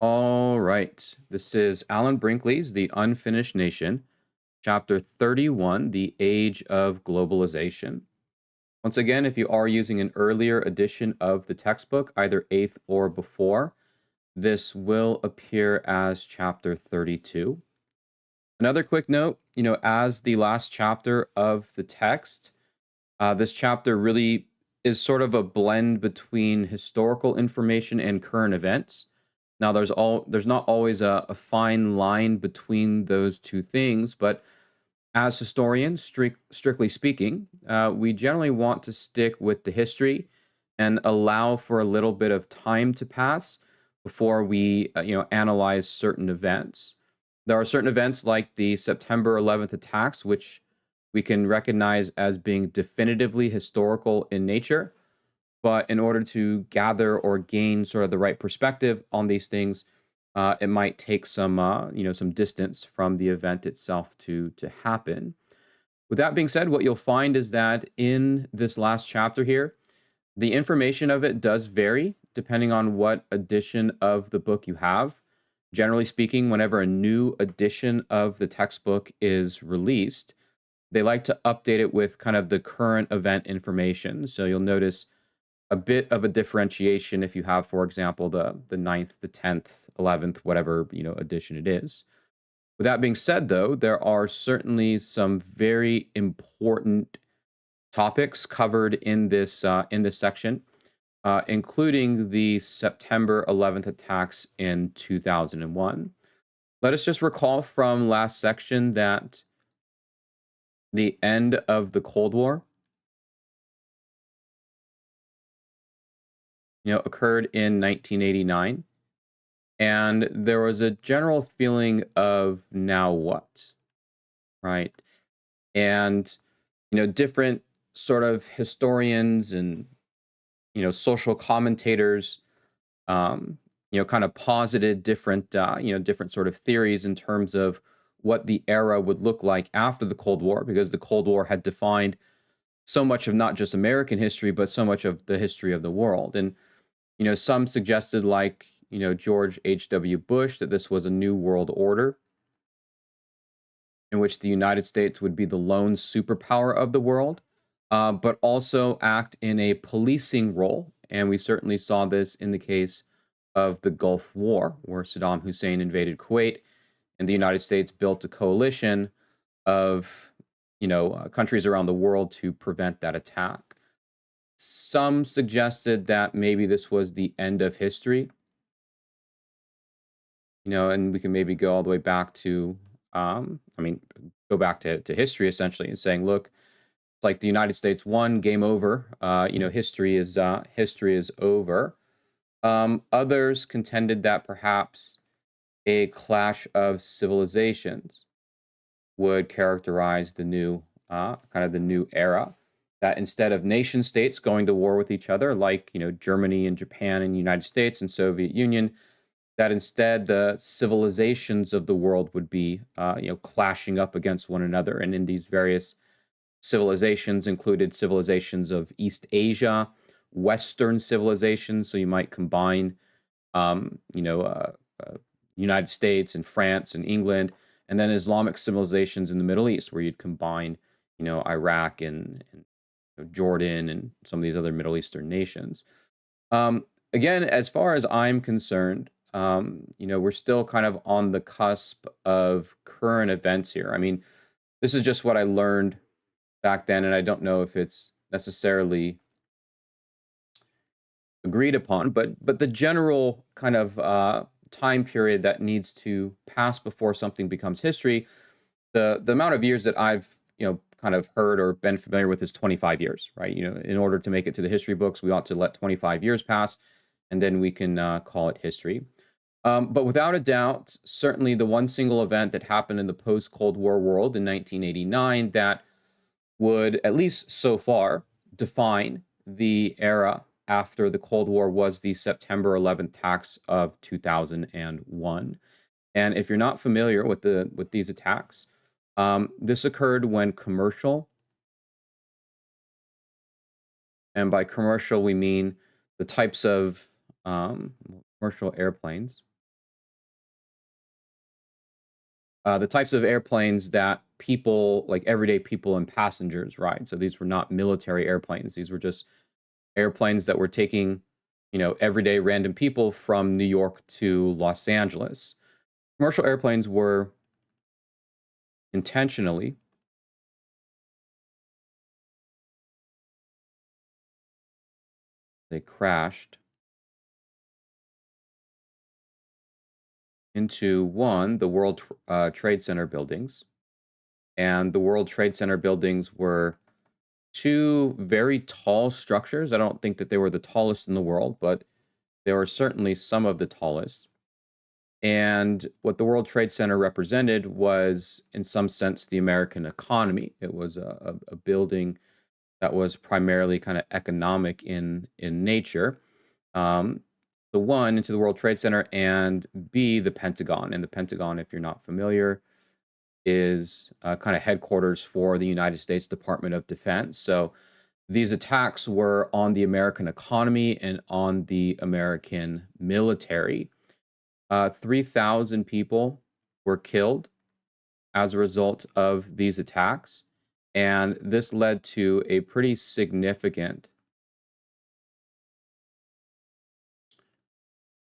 All right. This is Alan Brinkley's The Unfinished Nation, Chapter 31, The Age of Globalization. Once again, if you are using an earlier edition of the textbook, either 8th or before, this will appear as Chapter 32. Another quick note, as the last chapter of the text, this chapter really is sort of a blend between historical information and current events. Now, there's not always a fine line between those two things, but as historians, strictly speaking, we generally want to stick with the history and allow for a little bit of time to pass before we, analyze certain events. There are certain events like the September 11th attacks, which we can recognize as being definitively historical in nature. But in order to gather or gain sort of the right perspective on these things, it might take some distance from the event itself to happen. With that being said, what you'll find is that in this last chapter here, the information of it does vary depending on what edition of the book you have. Generally speaking, whenever a new edition of the textbook is released, they like to update it with kind of the current event information. So you'll notice a bit of a differentiation if you have, for example, the ninth, the 10th, 11th, whatever, edition it is. With that being said, though, there are certainly some very important topics covered in this section, including the September 11th attacks in 2001. Let us just recall from last section that the end of the Cold War, occurred in 1989, and there was a general feeling of now what, right? And different sort of historians and social commentators, kind of posited different different sort of theories in terms of what the era would look like after the Cold War, because the Cold War had defined so much of not just American history, but so much of the history of the world. And some suggested, like George H.W. Bush, that this was a new world order in which the United States would be the lone superpower of the world, but also act in a policing role. And we certainly saw this in the case of the Gulf War, where Saddam Hussein invaded Kuwait, and the United States built a coalition of countries around the world to prevent that attack. Some suggested that maybe this was the end of history, and we can maybe go all the way back to, go back to history essentially and saying, look, it's like the United States won, game over. History is over. Others contended that perhaps a clash of civilizations would characterize the new kind of the new era. That instead of nation states going to war with each other, like Germany and Japan and United States and Soviet Union, that instead the civilizations of the world would be clashing up against one another. And in these various civilizations included civilizations of East Asia, Western civilizations. So you might combine, um, you know, uh, United States and France and England, and then Islamic civilizations in the Middle East, where you'd combine, Iraq and Jordan and some of these other Middle Eastern nations. Again, as far as I'm concerned, we're still kind of on the cusp of current events here. I mean, this is just what I learned back then, and I don't know if it's necessarily agreed upon, but the general kind of time period that needs to pass before something becomes history, the amount of years that I've kind of heard or been familiar with is 25 years, right? In order to make it to the history books, we ought to let 25 years pass, and then we can call it history. But without a doubt, certainly the one single event that happened in the post Cold War world in 1989 that would, at least so far, define the era after the Cold War was the September 11th attacks of 2001. And if you're not familiar with these attacks, this occurred when commercial, and by commercial we mean the types of commercial airplanes. The types of airplanes that people, like everyday people and passengers, ride. So these were not military airplanes. These were just airplanes that were taking, everyday random people from New York to Los Angeles. Commercial airplanes were intentionally they crashed into the World Trade Center buildings, and the World Trade Center buildings were two very tall structures. I don't think that they were the tallest in the world, but they were certainly some of the tallest. And what the World Trade Center represented was, in some sense, the American economy. It was a building that was primarily kind of economic in nature. Um, the one into the World Trade Center, and B, the Pentagon. And the Pentagon, if you're not familiar, is kind of headquarters for the United States Department of Defense. So these attacks were on the American economy and on the American military. 3,000 people were killed as a result of these attacks. And this led to a pretty significant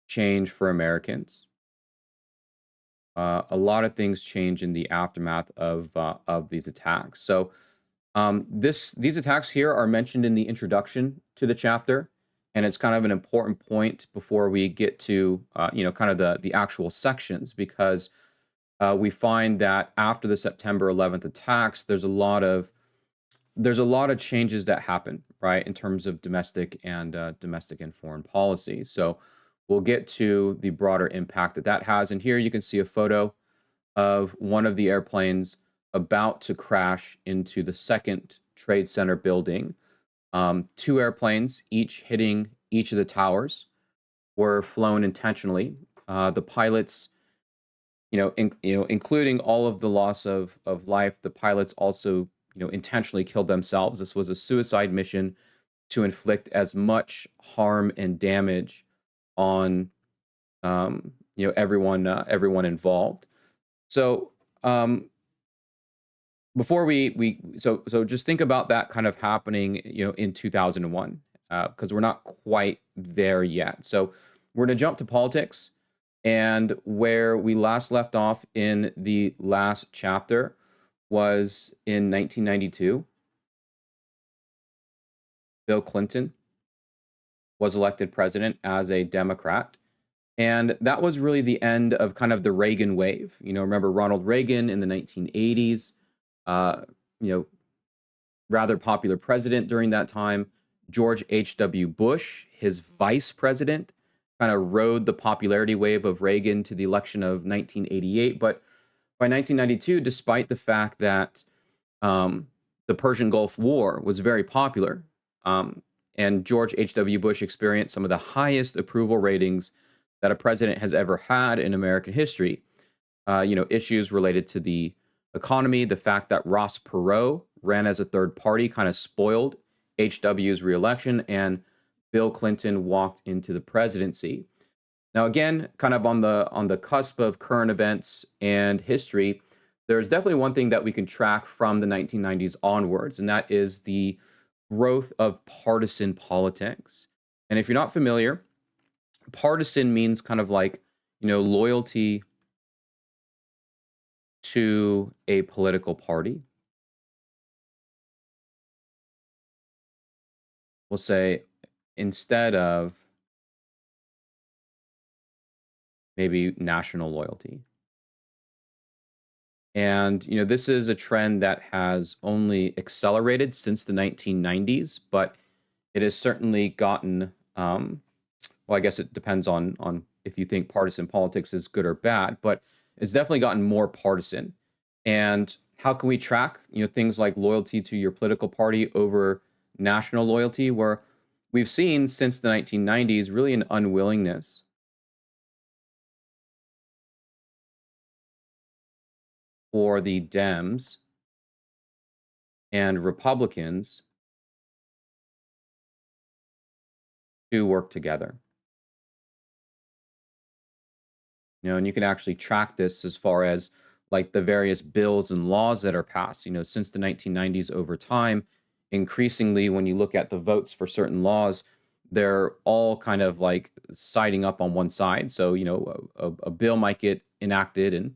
change for Americans. A lot of things change in the aftermath of these attacks. So these attacks here are mentioned in the introduction to the chapter, and it's kind of an important point before we get to kind of the actual sections, because we find that after the September 11th attacks, there's a lot of changes that happen, right, in terms of domestic and foreign policy. So we'll get to the broader impact that has. And here you can see a photo of one of the airplanes about to crash into the second Trade Center building. Two airplanes, each hitting each of the towers, were flown intentionally. The pilots, including all of the loss of life, the pilots also, intentionally killed themselves. This was a suicide mission to inflict as much harm and damage on, everyone involved. So before we so just think about that kind of happening, in 2001, because we're not quite there yet. So we're going to jump to politics, and where we last left off in the last chapter was in 1992. Bill Clinton was elected president as a Democrat. And that was really the end of kind of the Reagan wave. Remember Ronald Reagan in the 1980s, uh, you know, rather popular president during that time. George H.W. Bush, his vice president, kind of rode the popularity wave of Reagan to the election of 1988. But by 1992, despite the fact that the Persian Gulf War was very popular, and George H.W. Bush experienced some of the highest approval ratings that a president has ever had in American history. Issues related to the economy, the fact that Ross Perot ran as a third party kind of spoiled HW's reelection, and Bill Clinton walked into the presidency. Now, again, kind of on the cusp of current events and history, there's definitely one thing that we can track from the 1990s onwards, and that is the growth of partisan politics. And if you're not familiar, partisan means kind of like, loyalty to a political party. We'll say, instead of maybe national loyalty. And, this is a trend that has only accelerated since the 1990s, but it has certainly gotten, well, I guess it depends on if you think partisan politics is good or bad, but it's definitely gotten more partisan. And how can we track, things like loyalty to your political party over national loyalty, where we've seen since the 1990s really an unwillingness for the Dems and Republicans to work together. And you can actually track this as far as like the various bills and laws that are passed, since the 1990s over time, increasingly when you look at the votes for certain laws, they're all kind of like siding up on one side. So, a bill might get enacted and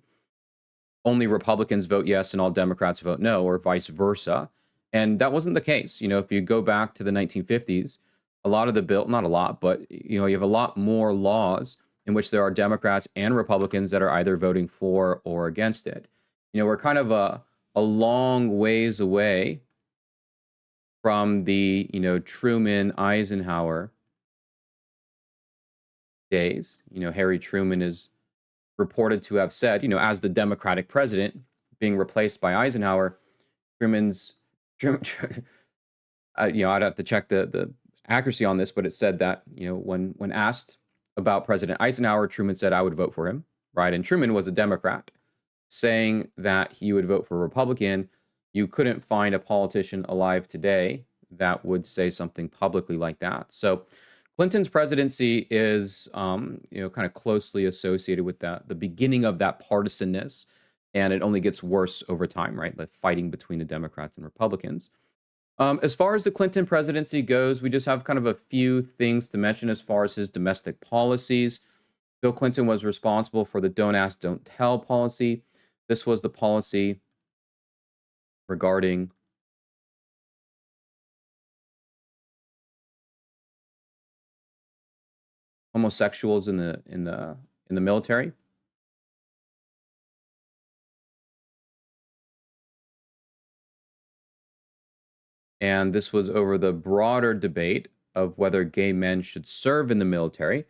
only Republicans vote yes and all Democrats vote no, or vice versa. And that wasn't the case. If you go back to the 1950s, a lot of the bill, not a lot, but you have a lot more laws in which there are Democrats and Republicans that are either voting for or against it. We're kind of a long ways away from the, Truman Eisenhower days. Harry Truman is reported to have said, as the Democratic president being replaced by Eisenhower, Truman's, Truman, I'd have to check the accuracy on this, but it said that, when asked about President Eisenhower, Truman said, I would vote for him, right? And Truman was a Democrat, saying that he would vote for a Republican. You couldn't find a politician alive today that would say something publicly like that. So Clinton's presidency is, kind of closely associated with the beginning of that partisanness, and it only gets worse over time, right? The fighting between the Democrats and Republicans. As far as the Clinton presidency goes, we just have kind of a few things to mention as far as his domestic policies. Bill Clinton was responsible for the Don't Ask, Don't Tell policy. This was the policy regarding homosexuals in the military. And this was over the broader debate of whether gay men should serve in the military.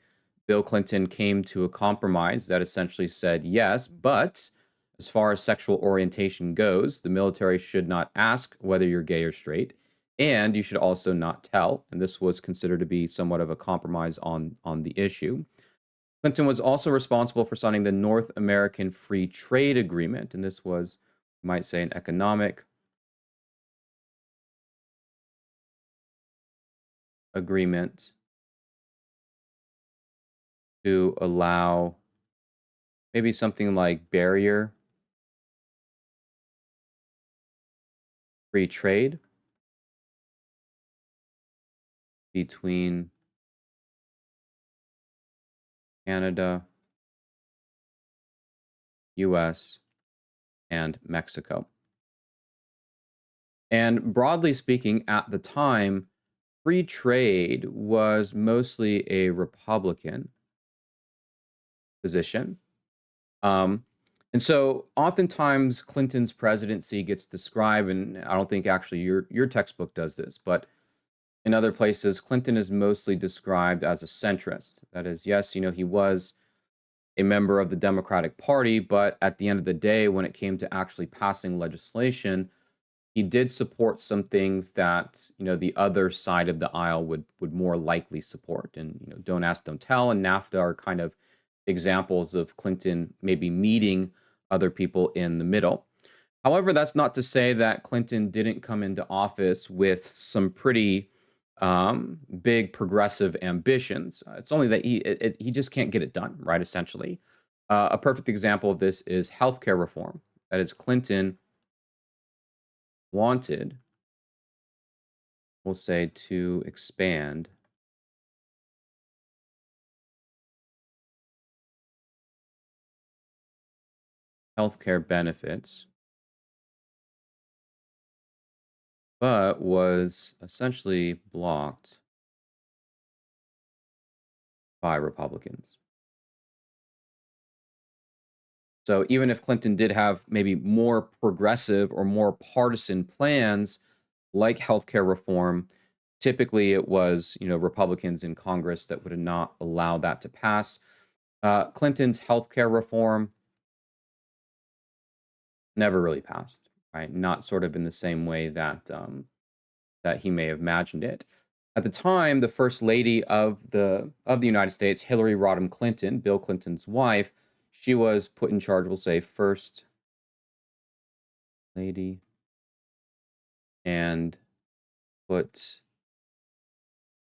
Bill Clinton came to a compromise that essentially said yes, but as far as sexual orientation goes, the military should not ask whether you're gay or straight, and you should also not tell. And this was considered to be somewhat of a compromise on the issue. Clinton was also responsible for signing the North American Free Trade Agreement, and this was, you might say, an economic agreement to allow maybe something like barrier free trade between Canada, US, and Mexico. And broadly speaking, at the time, free trade was mostly a Republican position. Um, and so oftentimes Clinton's presidency gets described, and I don't think actually your textbook does this, but in other places, Clinton is mostly described as a centrist. That is, yes, he was a member of the Democratic Party, but at the end of the day, when it came to actually passing legislation, he did support some things that the other side of the aisle would more likely support. And Don't Ask, Don't Tell, and NAFTA are kind of examples of Clinton maybe meeting other people in the middle. However, that's not to say that Clinton didn't come into office with some pretty big progressive ambitions. It's only that he just can't get it done, right? Essentially, a perfect example of this is healthcare reform. That is, Clinton wanted, we'll say, to expand healthcare benefits, but was essentially blocked by Republicans. So even if Clinton did have maybe more progressive or more partisan plans like healthcare reform, typically it was, Republicans in Congress that would not allow that to pass. Clinton's healthcare reform never really passed, right? Not sort of in the same way that he may have imagined it. At the time, the first lady of the United States, Hillary Rodham Clinton, Bill Clinton's wife, she was put in charge, we'll say, first lady, and put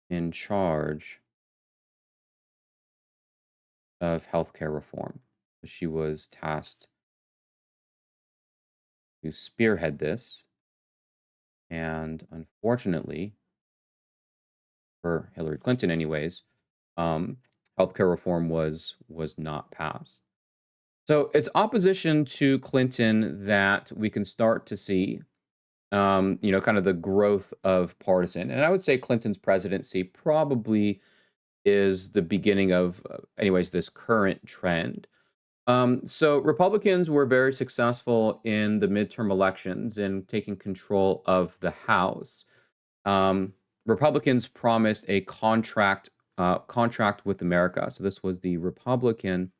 in charge of healthcare reform. She was tasked to spearhead this. And unfortunately, for Hillary Clinton, anyways, um, healthcare reform was not passed. So it's opposition to Clinton that we can start to see, kind of the growth of partisan. And I would say Clinton's presidency probably is the beginning of, anyways, this current trend. So Republicans were very successful in the midterm elections in taking control of the House. Um, Republicans promised a contract with America. So this was the Republican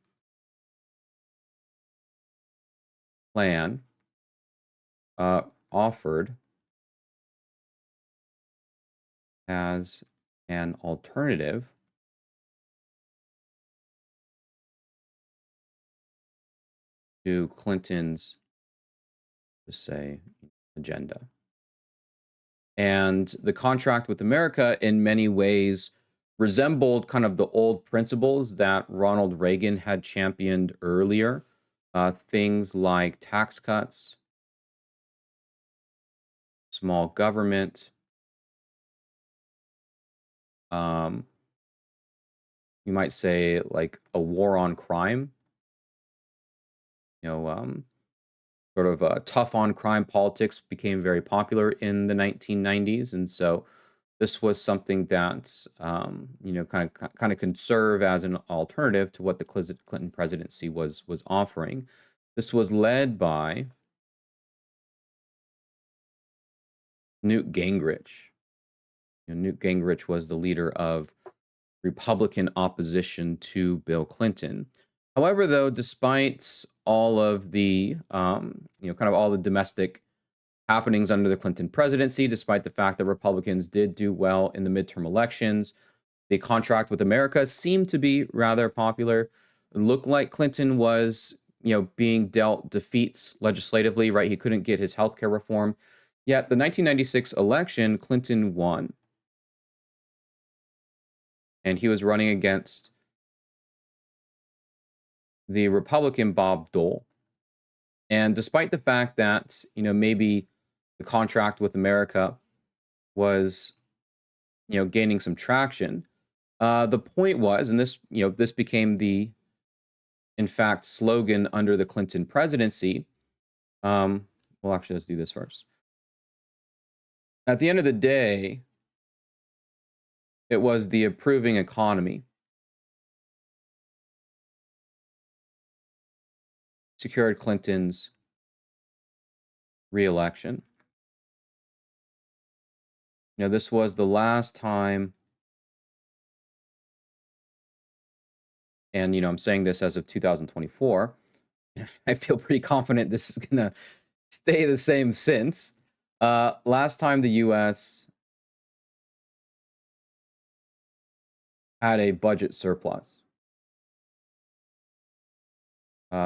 plan uh, offered as an alternative to Clinton's, just say, agenda. And the contract with America, in many ways, resembled kind of the old principles that Ronald Reagan had championed earlier. Things like tax cuts, small government, um, you might say like a war on crime, you know, sort of tough on crime politics became very popular in the 1990s. And so this was something that, kind of can serve as an alternative to what the Clinton presidency was offering. This was led by Newt Gingrich. Newt Gingrich was the leader of Republican opposition to Bill Clinton. However, though, despite all of the, kind of all the domestic happenings under the Clinton presidency, despite the fact that Republicans did do well in the midterm elections, the contract with America seemed to be rather popular. It looked like Clinton was, being dealt defeats legislatively, right? He couldn't get his healthcare reform. Yet the 1996 election, Clinton won. And he was running against the Republican Bob Dole. And despite the fact that, maybe the contract with America was, gaining some traction, the point was, and this became the, in fact, slogan under the Clinton presidency. Well, actually, let's do this first. At the end of the day, it was the improving economy secured Clinton's reelection. This was the last time, and I'm saying this as of 2024. I feel pretty confident this is gonna stay the same since. Last time the U.S. had a budget surplus,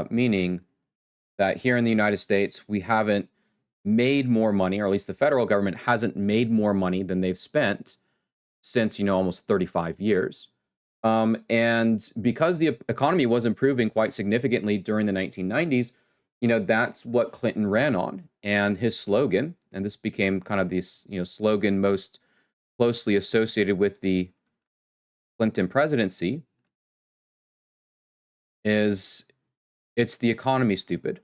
meaning that here in the United States, we haven't made more money, or at least the federal government hasn't made more money than they've spent since, almost 35 years. And because the economy was improving quite significantly during the 1990s, that's what Clinton ran on. And his slogan, and this became kind of this, slogan most closely associated with the Clinton presidency, is it's the economy, stupid.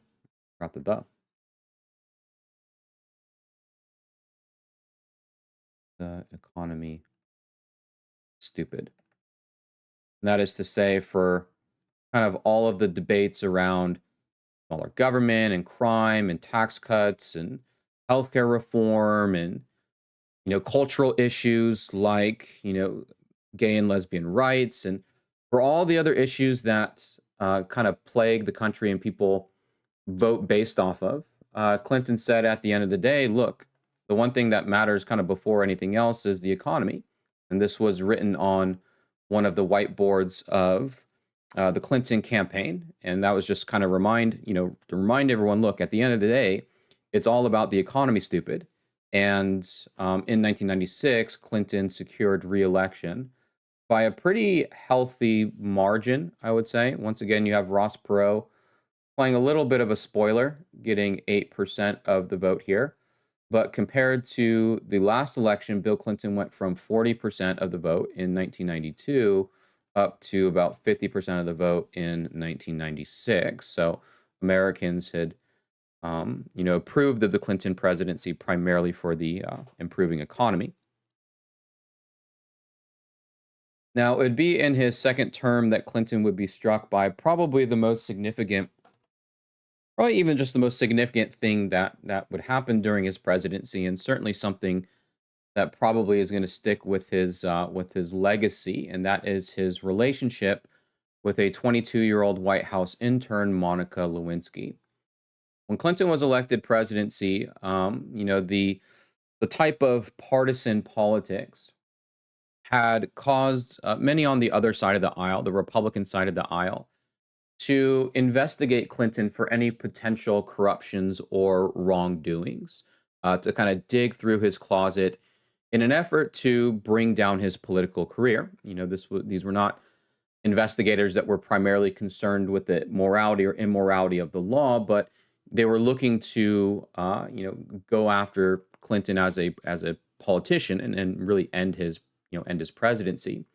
Got the. The economy, stupid. And that is to say, for kind of all of the debates around smaller government and crime and tax cuts and healthcare reform and, cultural issues like, gay and lesbian rights, and for all the other issues that kind of plague the country and people vote based off of, Clinton said at the end of the day, look, the one thing that matters kind of before anything else is the economy. And this was written on one of the whiteboards of the Clinton campaign. And that was just kind of to remind everyone, look, at the end of the day, it's all about the economy, stupid. And in 1996, Clinton secured re-election by a pretty healthy margin, I would say. Once again, you have Ross Perot playing a little bit of a spoiler, getting 8% of the vote here. But compared to the last election, Bill Clinton went from 40% of the vote in 1992 up to about 50% of the vote in 1996. So Americans had, approved of the Clinton presidency primarily for the improving economy. Now, it would be in his second term that Clinton would be struck by probably the most significant, probably even just the most significant thing that would happen during his presidency, and certainly something that probably is going to stick with his legacy, and that is his relationship with a 22-year-old White House intern, Monica Lewinsky. When Clinton was elected presidency, the type of partisan politics had caused many on the other side of the aisle, the Republican side of the aisle, to investigate Clinton for any potential corruptions or wrongdoings, to kind of dig through his closet in an effort to bring down his political career. These were not investigators that were primarily concerned with the morality or immorality of the law, but they were looking to, go after Clinton as a politician and really end his presidency.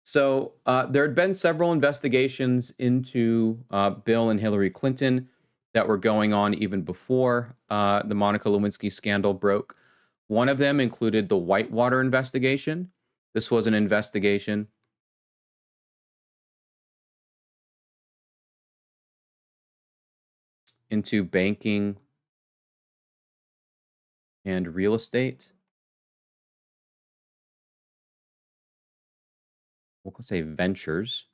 So there had been several investigations into Bill and Hillary Clinton that were going on even before the Monica Lewinsky scandal broke. One of them included the Whitewater investigation. This was an investigation into banking and real estate. We'll say ventures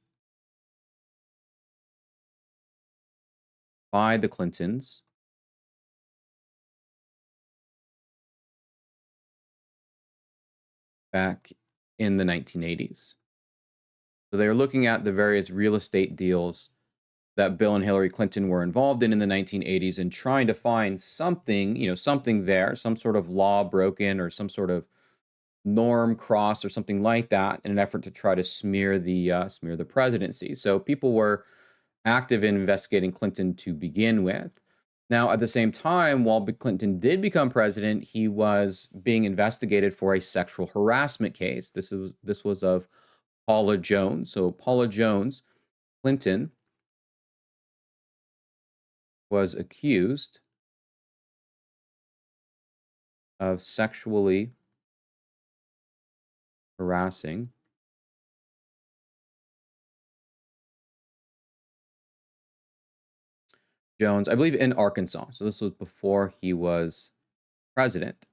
by the Clintons back in the 1980s. So they were looking at the various real estate deals that Bill and Hillary Clinton were involved in the 1980s and trying to find something, something there, some sort of law broken or some sort of norm crossed or something like that in an effort to try to smear the presidency. So people were active in investigating Clinton to begin with. Now, at the same time, while Clinton did become president, he was being investigated for a sexual harassment case. This was of Paula Jones. So Paula Jones, Clinton, was accused of sexually harassing Jones, I believe, in Arkansas. So this was before he was president.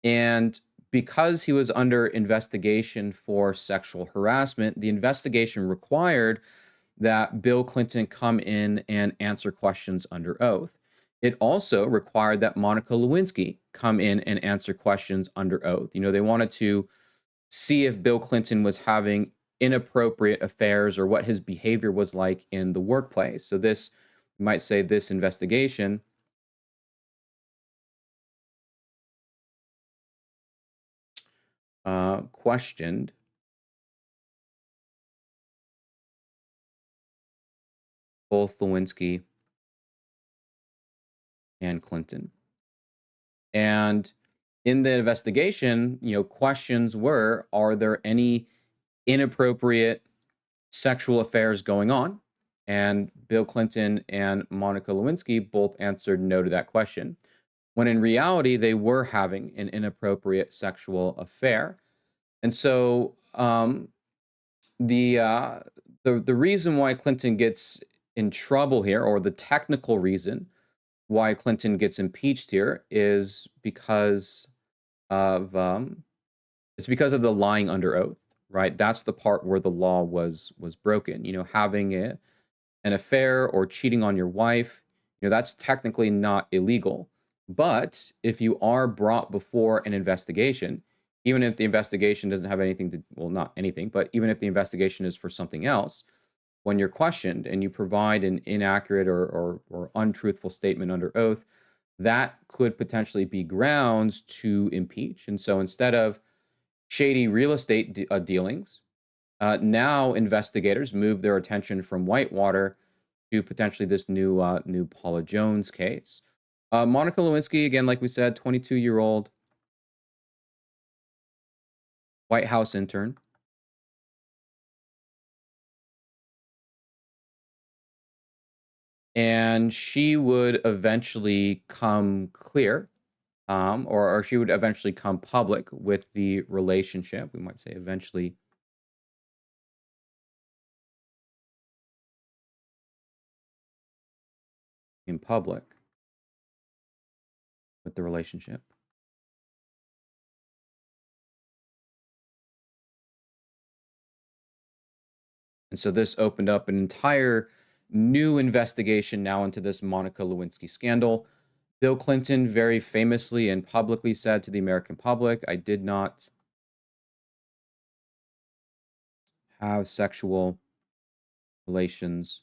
And because he was under investigation for sexual harassment, the investigation required that Bill Clinton come in and answer questions under oath. It also required that Monica Lewinsky come in and answer questions under oath. They wanted to see if Bill Clinton was having inappropriate affairs or what his behavior was like in the workplace. So this, you might say, this investigation questioned both Lewinsky and Clinton. And in the investigation, questions were, are there any inappropriate sexual affairs going on? And Bill Clinton and Monica Lewinsky both answered no to that question, when in reality, they were having an inappropriate sexual affair. And so the reason why Clinton gets in trouble here, or the technical reason why Clinton gets impeached here, is because of it's because of the lying under oath, right? That's the part where the law was broken. Having an affair or cheating on your wife, that's technically not illegal. But if you are brought before an investigation, even if the investigation doesn't have anything to, well, not anything, but even if the investigation is for something else, when you're questioned and you provide an inaccurate or untruthful statement under oath, that could potentially be grounds to impeach. And so instead of shady real estate dealings, now investigators move their attention from Whitewater to potentially this new Paula Jones case. Monica Lewinsky, again, like we said, 22-year-old White House intern. And she would eventually come clear, or she would eventually come public with the relationship. We might say eventually in public with the relationship. And so this opened up an entire new investigation now into this Monica Lewinsky scandal. Bill Clinton very famously and publicly said to the American public, I did not have sexual relations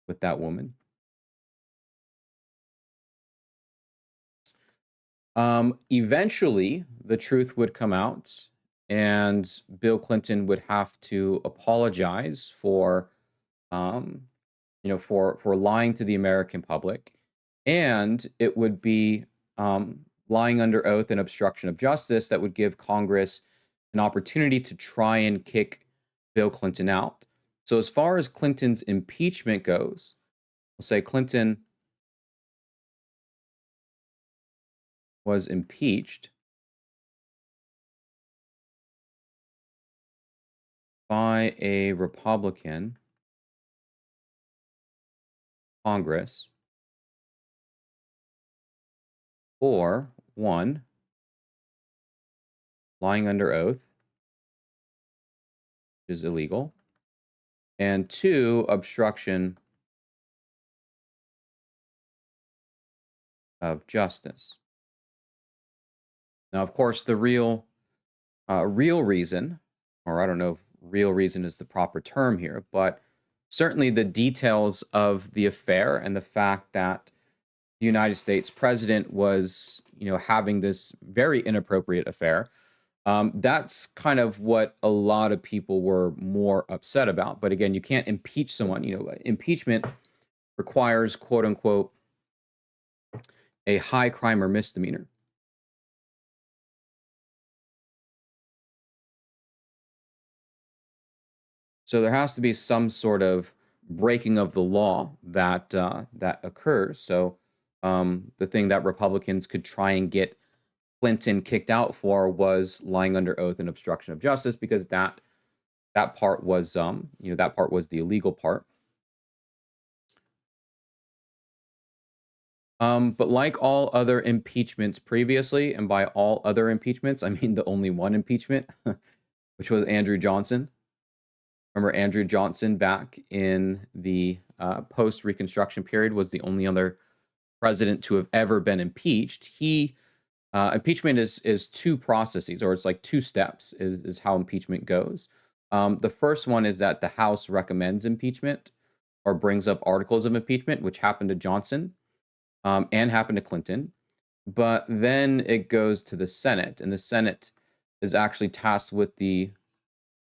with that woman. Eventually, the truth would come out, and Bill Clinton would have to apologize for, um, for lying to the American public, and it would be lying under oath and obstruction of justice that would give Congress an opportunity to try and kick Bill Clinton out. So, as far as Clinton's impeachment goes, we'll say Clinton was impeached by a Republican Congress for one, lying under oath, which is illegal, and two, obstruction of justice. Now, of course, the real reason, or I don't know if real reason is the proper term here, but certainly the details of the affair and the fact that the United States president was, having this very inappropriate affair. That's kind of what a lot of people were more upset about. But again, you can't impeach someone. Impeachment requires, quote unquote, a high crime or misdemeanor. So there has to be some sort of breaking of the law that occurs. So the thing that Republicans could try and get Clinton kicked out for was lying under oath and obstruction of justice, because that part was that part was the illegal part. But like all other impeachments previously, and by all other impeachments, I mean the only one impeachment, which was Andrew Johnson. Remember, Andrew Johnson back in the post-Reconstruction period was the only other president to have ever been impeached. Impeachment is two processes, or it's like two steps, is how impeachment goes. The first one is that the House recommends impeachment or brings up articles of impeachment, which happened to Johnson and happened to Clinton. But then it goes to the Senate, and the Senate is actually tasked with the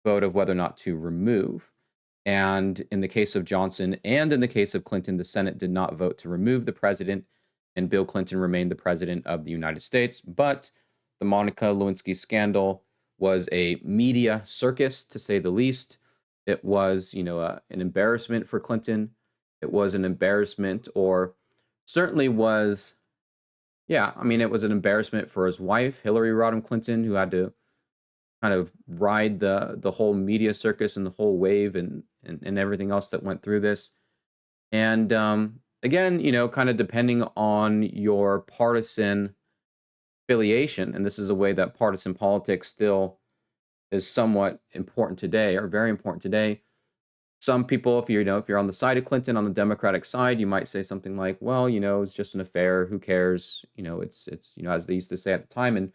vote of whether or not to remove. And in the case of Johnson and in the case of Clinton, the Senate did not vote to remove the president, and Bill Clinton remained the president of the United States. But the Monica Lewinsky scandal was a media circus, to say the least. It was, an embarrassment for Clinton. It was an embarrassment, or certainly was, it was an embarrassment for his wife, Hillary Rodham Clinton, who had to kind of ride the whole media circus and the whole wave and everything else that went through this. And again, kind of depending on your partisan affiliation, and this is a way that partisan politics still is somewhat important today, or very important today. Some people, if you're on the side of Clinton, on the Democratic side, you might say something like, well, it's just an affair, who cares? It's as they used to say at the time, and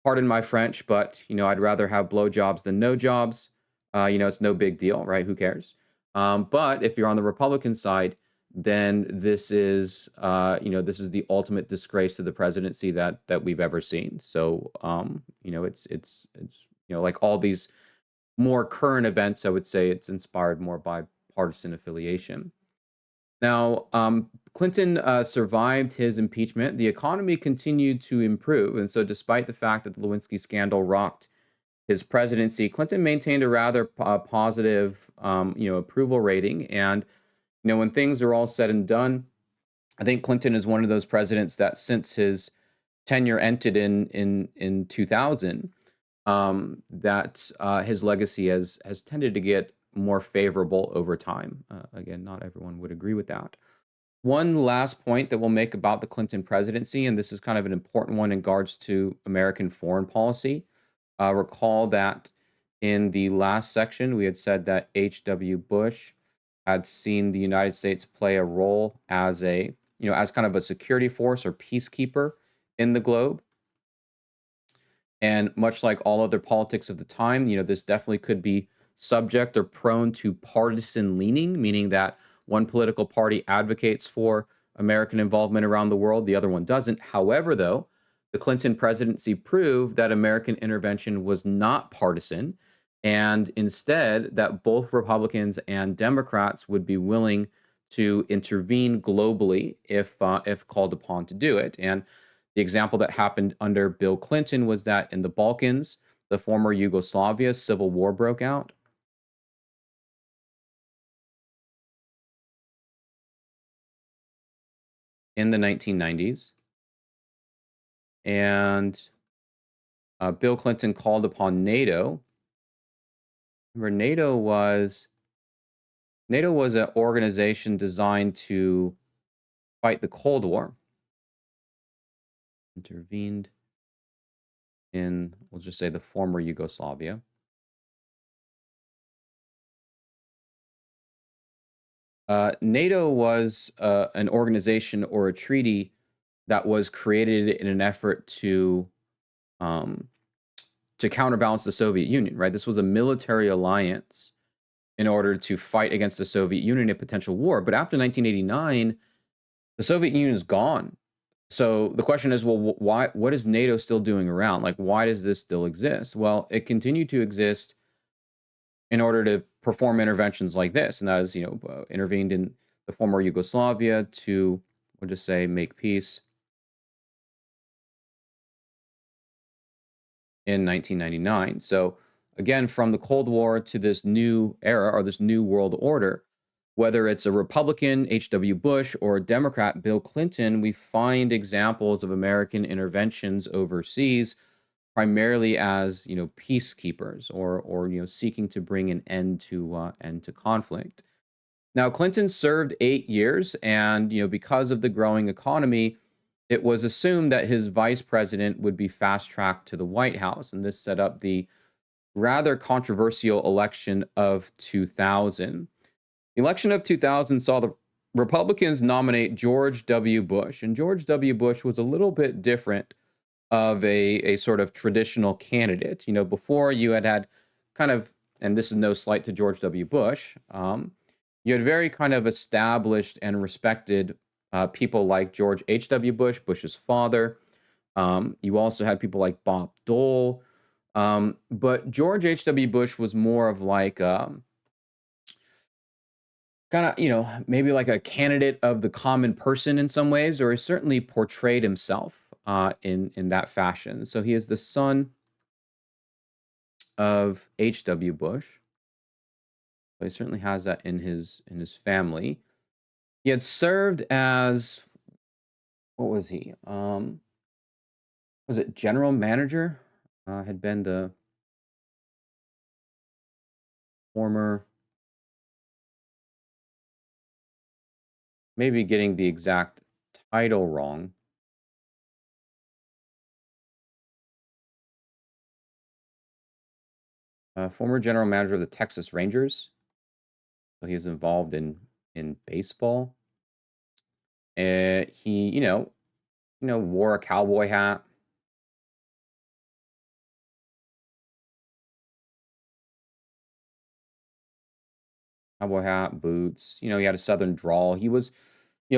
pardon my French, but I'd rather have blowjobs than no jobs. It's no big deal, right? Who cares? But if you're on the Republican side, then this is the ultimate disgrace to the presidency that we've ever seen. So it's like all these more current events, I would say it's inspired more by partisan affiliation. Now, Clinton survived his impeachment. The economy continued to improve. And so, despite the fact that the Lewinsky scandal rocked his presidency, Clinton maintained a rather positive, approval rating. And, when things are all said and done, I think Clinton is one of those presidents that since his tenure ended in 2000, that his legacy has tended to get more favorable over time. Again, not everyone would agree with that. One last point that we'll make about the Clinton presidency, and this is kind of an important one in regards to American foreign policy. Recall that in the last section, we had said that H.W. Bush had seen the United States play a role as as kind of a security force or peacekeeper in the globe. And much like all other politics of the time, this definitely could be subject or prone to partisan leaning, meaning that one political party advocates for American involvement around the world, the other one doesn't. However, though, the Clinton presidency proved that American intervention was not partisan, and instead that both Republicans and Democrats would be willing to intervene globally if called upon to do it. And the example that happened under Bill Clinton was that in the Balkans, the former Yugoslavia, civil war broke out. In the 1990s. And Bill Clinton called upon NATO. Remember, NATO was an organization designed to fight the Cold War. Intervened in, we'll just say, the former Yugoslavia. NATO was an organization or a treaty that was created in an effort to counterbalance the Soviet Union, right? This was a military alliance in order to fight against the Soviet Union in a potential war. But after 1989, the Soviet Union is gone. So the question is, well, why? What is NATO still doing around? Like, why does this still exist? Well, it continued to exist in order to perform interventions like this, and that is, intervened in the former Yugoslavia to, we'll just say, make peace in 1999. So again, from the Cold War to this new era or this new world order, whether it's a Republican, H.W. Bush, or a Democrat, Bill Clinton, we find examples of American interventions overseas, primarily as peacekeepers or seeking to bring an end to conflict. Now, Clinton served 8 years, and because of the growing economy, it was assumed that his vice president would be fast tracked to the White House, and this set up the rather controversial election of 2000. The election of 2000 saw the Republicans nominate George W. Bush, and George W. Bush was a little bit different of a sort of traditional candidate. Before you had kind of, and this is no slight to George W. Bush, you had very kind of established and respected people like George H.W. Bush, Bush's father. You also had people like Bob Dole. But George H.W. Bush was more of like kind of, maybe like a candidate of the common person in some ways, or he certainly portrayed himself in that fashion. So he is the son of H.W. Bush. So he certainly has that in his family. He had served as, what was he? Was it general manager? Had been the former, maybe getting the exact title wrong. Former general manager of the Texas Rangers. So he was involved in baseball. He, wore a cowboy hat. Cowboy hat, boots. He had a southern drawl. He was,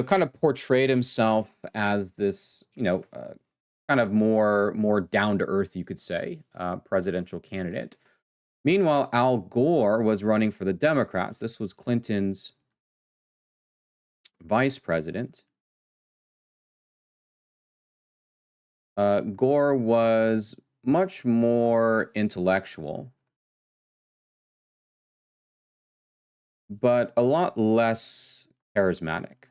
kind of portrayed himself as this, kind of more down to earth, you could say, presidential candidate. Meanwhile, Al Gore was running for the Democrats. This was Clinton's vice president. Gore was much more intellectual, but a lot less charismatic.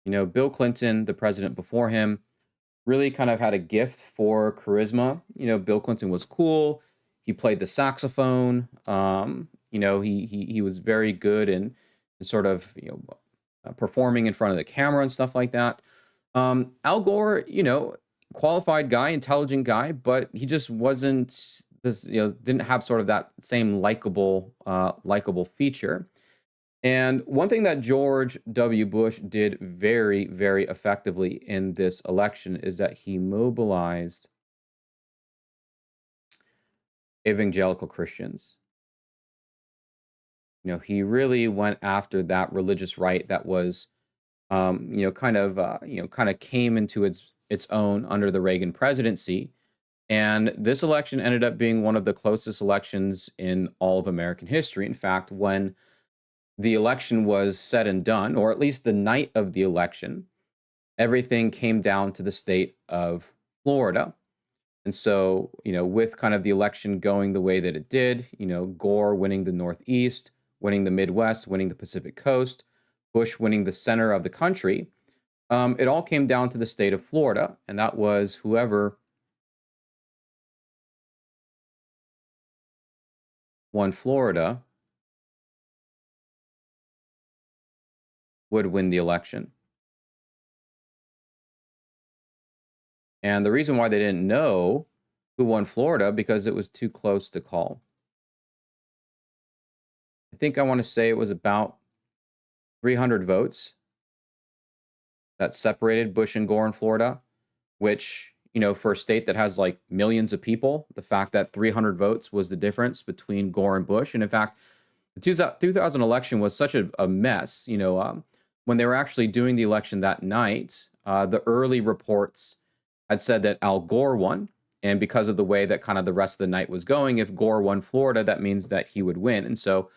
You know, Bill Clinton, the president before him, really kind of had a gift for charisma. You know, Bill Clinton was cool. He played the saxophone. You know, he was very good in sort of performing in front of the camera and stuff like that. Al Gore, you know, qualified guy, intelligent guy, but he just wasn't this. You know, didn't have sort of that same likable feature. And one thing that George W. Bush did very, very effectively in this election is that he mobilized evangelical Christians. You know, he really went after that religious right that was, kind of came into its own under the Reagan presidency. And this election ended up being one of the closest elections in all of American history. In fact, when the election was said and done, or at least the night of the election, everything came down to the state of Florida. And so, you know, with kind of the election going the way that it did, you know, Gore winning the Northeast, winning the Midwest, winning the Pacific Coast, Bush winning the center of the country, it all came down to the state of Florida. And that was whoever won Florida would win the election. And the reason why they didn't know who won Florida because it was too close to call. I think I want to say it was about 300 votes that separated Bush and Gore in Florida, which, you know, for a state that has like millions of people, the fact that 300 votes was the difference between Gore and Bush. And in fact, the 2000 election was such a mess. You know, when they were actually doing the election that night, the early reports had said that Al Gore won. And because of the way that kind of the rest of the night was going, if Gore won Florida, that means that he would win. And so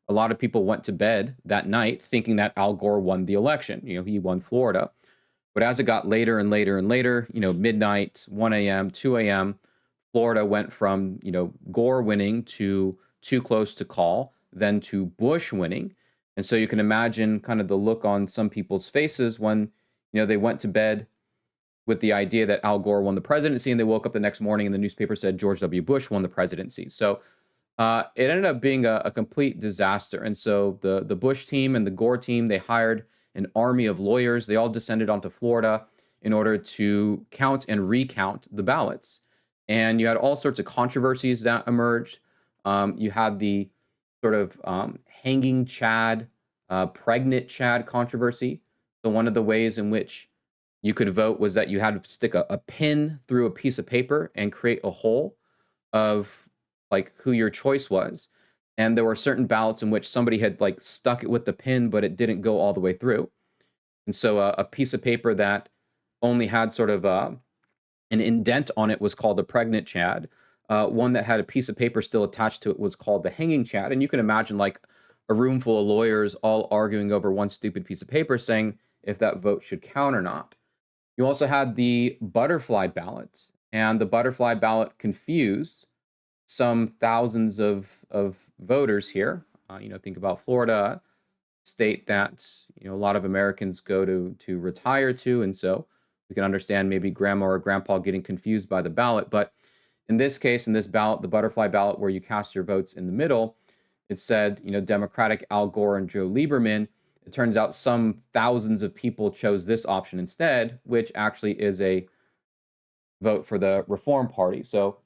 a lot of people went to bed that night thinking that Al Gore won the election. You know, he won Florida. But as it got later and later and later, you know, midnight, 1 a.m., 2 a.m., Florida went from, you know, Gore winning to too close to call, then to Bush winning. And so you can imagine kind of the look on some people's faces when, you know, they went to bed with the idea that Al Gore won the presidency, and they woke up the next morning and the newspaper said George W. Bush won the presidency. So it ended up being a complete disaster. And so the Bush team and the Gore team, they hired an army of lawyers. They all descended onto Florida in order to count and recount the ballots. And you had all sorts of controversies that emerged. You had the sort of hanging Chad, pregnant Chad controversy. So one of the ways in which you could vote was that you had to stick a pin through a piece of paper and create a hole of like who your choice was. And there were certain ballots in which somebody had like stuck it with the pin, but it didn't go all the way through. And so a piece of paper that only had sort of an indent on it was called a pregnant Chad. One that had a piece of paper still attached to it was called the hanging Chad. And you can imagine like a room full of lawyers all arguing over one stupid piece of paper saying if that vote should count or not. You also had the butterfly ballot, and the butterfly ballot confused some thousands of voters here. You know, think about Florida, state that you know a lot of Americans go to retire to, and so we can understand maybe grandma or grandpa getting confused by the ballot. But in this case, in this ballot, the butterfly ballot, where you cast your votes in the middle, it said you know Democratic Al Gore and Joe Lieberman. It turns out some thousands of people chose this option instead, which actually is a vote for the Reform Party. So,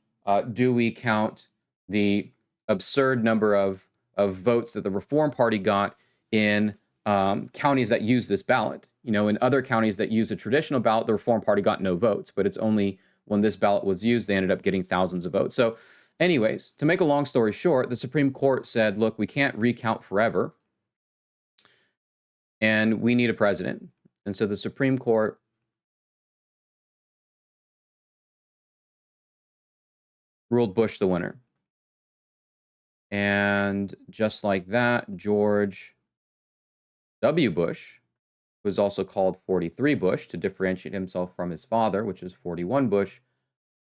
do we count the absurd number of votes that the Reform Party got in counties that use this ballot? You know, in other counties that use a traditional ballot, the Reform Party got no votes, but it's only when this ballot was used, they ended up getting thousands of votes. So, anyways, to make a long story short, the Supreme Court said, look, we can't recount forever, and we need a president. And so the Supreme Court ruled Bush the winner. And just like that, George W. Bush, who was also called 43 Bush to differentiate himself from his father, which is 41 Bush,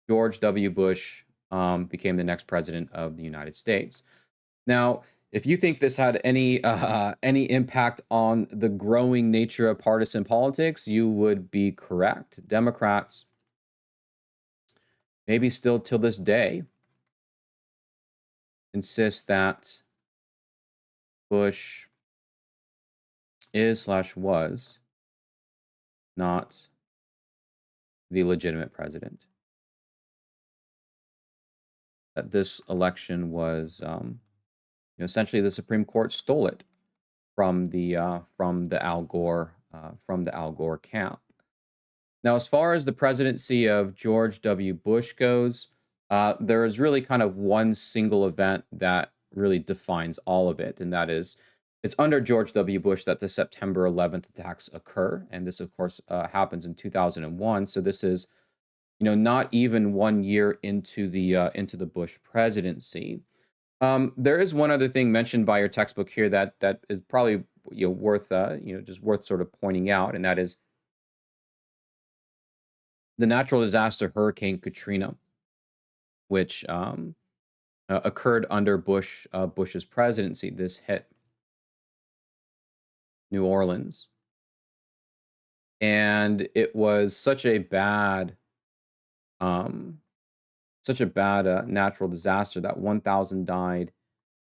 George W. Bush became the next president of the United States. Now, if you think this had any impact on the growing nature of partisan politics, you would be correct. Democrats, maybe still till this day, insist that Bush is/was not the legitimate president. That this election was, essentially the Supreme Court stole it from the Al Gore camp. Now, as far as the presidency of George W. Bush goes, there is really kind of one single event that really defines all of it, and that is it's under George W. Bush that the September 11th attacks occur, and this, of course, happens in 2001. So this is, not even 1 year into the Bush presidency. There is one other thing mentioned by your textbook here that is probably worth just worth sort of pointing out, and that is the natural disaster Hurricane Katrina, which occurred under Bush's presidency. This hit New Orleans, and it was such a bad natural disaster that 1,000 died